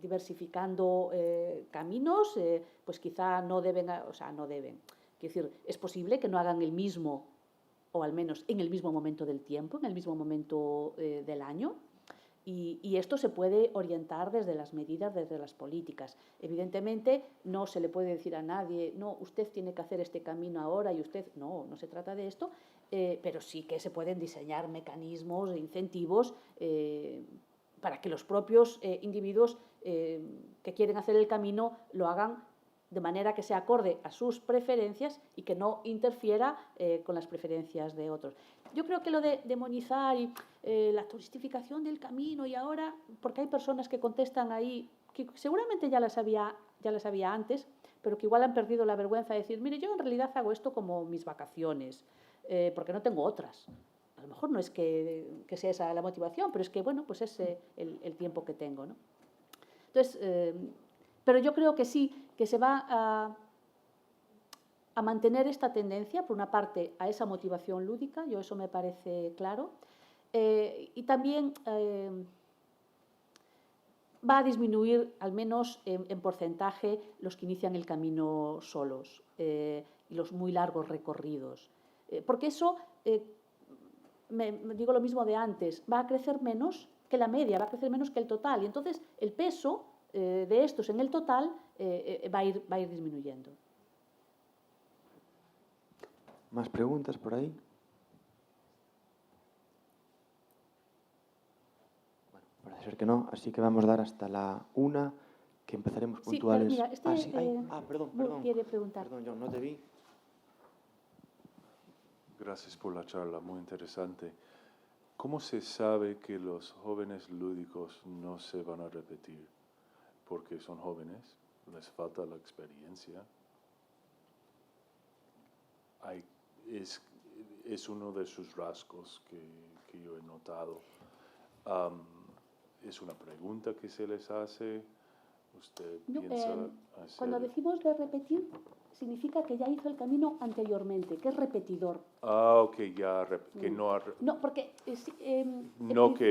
Speaker 2: diversificando caminos, pues quizá no deben. Quiero decir, es posible que no hagan el mismo, o al menos en el mismo momento del tiempo, en el mismo momento del año, y esto se puede orientar desde las medidas, desde las políticas. Evidentemente, no se le puede decir a nadie, no, usted tiene que hacer este camino ahora y usted. No se trata de esto, pero sí que se pueden diseñar mecanismos e incentivos para que los propios individuos que quieren hacer el camino lo hagan de manera que sea acorde a sus preferencias y que no interfiera con las preferencias de otros. Yo creo que lo de demonizar y la turistificación del camino, y ahora, porque hay personas que contestan ahí, que seguramente ya las había antes, pero que igual han perdido la vergüenza de decir, mire, yo en realidad hago esto como mis vacaciones, porque no tengo otras. A lo mejor no es que sea esa la motivación, pero es que, bueno, pues es el tiempo que tengo, ¿no? Entonces, pero yo creo que sí, que se va a mantener esta tendencia, por una parte, a esa motivación lúdica, yo eso me parece claro, y también va a disminuir, al menos en porcentaje, los que inician el camino solos y los muy largos recorridos. Porque eso, me digo lo mismo de antes, va a crecer menos que la media, va a crecer menos que el total. Y entonces el peso de estos en el total va a ir disminuyendo.
Speaker 4: ¿Más preguntas por ahí? Bueno, parece ser que no, así que vamos a dar hasta la 1, que empezaremos puntuales.
Speaker 2: Sí, pero mira,
Speaker 4: perdón.
Speaker 2: quiere preguntar.
Speaker 4: Perdón, John, no te vi.
Speaker 5: Gracias por la charla, muy interesante. ¿Cómo se sabe que los jóvenes lúdicos no se van a repetir? Porque son jóvenes, les falta la experiencia. Es uno de sus rasgos que yo he notado. ¿Es una pregunta que se les hace? ¿Usted piensa hacer?
Speaker 2: Cuando decimos de repetir, significa que ya hizo el camino anteriormente, que es repetidor.
Speaker 5: Ok, que no...
Speaker 2: No, porque...
Speaker 5: no es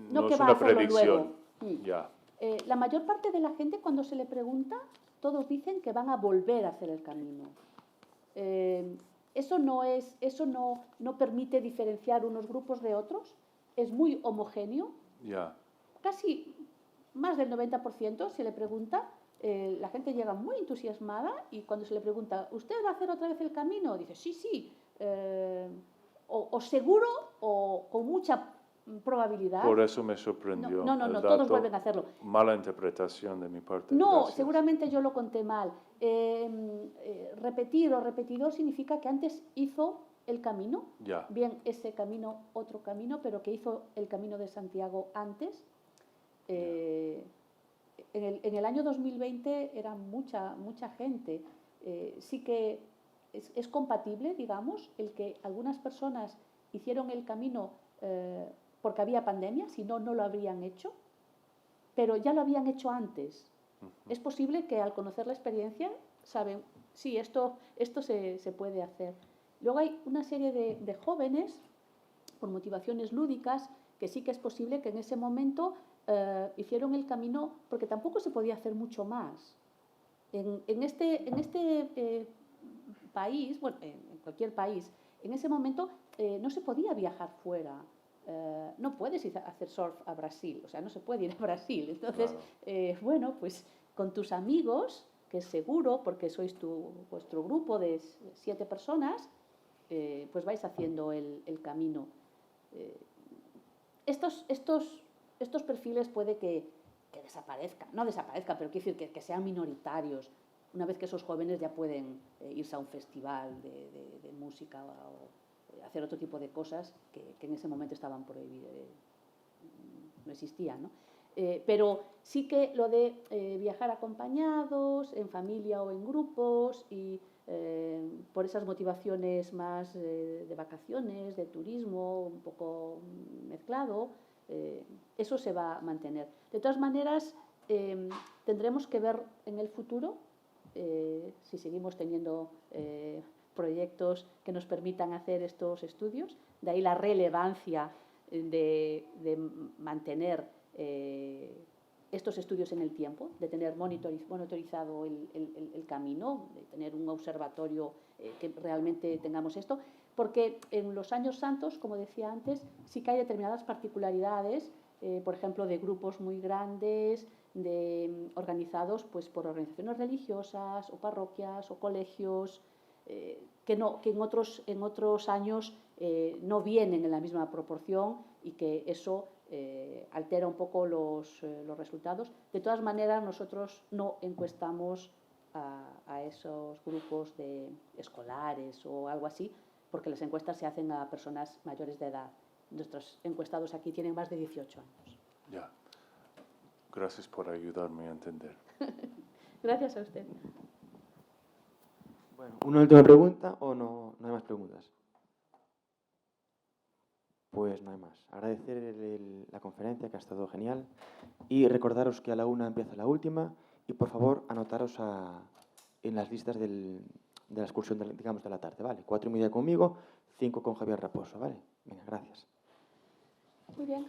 Speaker 2: va a
Speaker 5: una
Speaker 2: hacerlo
Speaker 5: predicción.
Speaker 2: luego.
Speaker 5: Ya.
Speaker 2: La mayor parte de la gente, cuando se le pregunta, todos dicen que van a volver a hacer el camino. Eso no permite diferenciar unos grupos de otros, es muy homogéneo.
Speaker 5: Ya.
Speaker 2: Casi más del 90% se le pregunta, la gente llega muy entusiasmada y cuando se le pregunta, ¿usted va a hacer otra vez el camino? Dice, sí, o seguro o con mucha probabilidad.
Speaker 5: Por eso me sorprendió.
Speaker 2: No, todos vuelven a hacerlo.
Speaker 5: Mala interpretación de mi parte.
Speaker 2: No,
Speaker 5: Gracias.
Speaker 2: seguramente yo lo conté mal. Repetir o repetidor significa que antes hizo el camino,
Speaker 5: Ya.
Speaker 2: bien ese camino, otro camino, pero que hizo el Camino de Santiago antes. En el año 2020 era mucha gente. Sí que es compatible, digamos, el que algunas personas hicieron el camino porque había pandemia, si no, no lo habrían hecho, pero ya lo habían hecho antes. Es posible que al conocer la experiencia saben, sí, esto se puede hacer. Luego hay una serie de jóvenes, por motivaciones lúdicas, que sí que es posible que en ese momento hicieron el camino porque tampoco se podía hacer mucho más. En este país, bueno, en cualquier país, en ese momento no se podía viajar fuera. No puedes ir a hacer surf a Brasil, o sea, no se puede ir a Brasil. Entonces, claro. Bueno, pues con tus amigos, que es seguro, porque sois vuestro grupo de 7 personas, pues vais haciendo el camino. Estos perfiles puede que desaparezcan, no desaparezcan, pero quiero decir que sean minoritarios, una vez que esos jóvenes ya pueden irse a un festival de música o hacer otro tipo de cosas que en ese momento estaban prohibidas, no existían, ¿no? Pero sí que lo de viajar acompañados, en familia o en grupos y por esas motivaciones más de vacaciones, de turismo, un poco mezclado, eso se va a mantener. De todas maneras, tendremos que ver en el futuro, si seguimos teniendo proyectos que nos permitan hacer estos estudios, de ahí la relevancia de mantener estos estudios en el tiempo, de tener monitorizado el camino, de tener un observatorio que realmente tengamos esto, porque en los años santos, como decía antes, sí que hay determinadas particularidades, por ejemplo, de grupos muy grandes, organizados pues, por organizaciones religiosas o parroquias o colegios, que en otros años no vienen en la misma proporción y que eso altera un poco los resultados. De todas maneras, nosotros no encuestamos a esos grupos de escolares o algo así, porque las encuestas se hacen a personas mayores de edad. Nuestros encuestados aquí tienen más de 18 años.
Speaker 5: Ya. Gracias por ayudarme a entender.
Speaker 2: Gracias a usted.
Speaker 4: Bueno, ¿una última pregunta o no hay más preguntas? Pues no hay más. Agradecer la conferencia, que ha estado genial, y recordaros que a la 1 empieza la última Y por favor, anotaros en las listas de la excursión, digamos, de la tarde, ¿vale? 4:30 conmigo, 5 con Javier Raposo, ¿vale? Venga, gracias.
Speaker 2: Muy bien.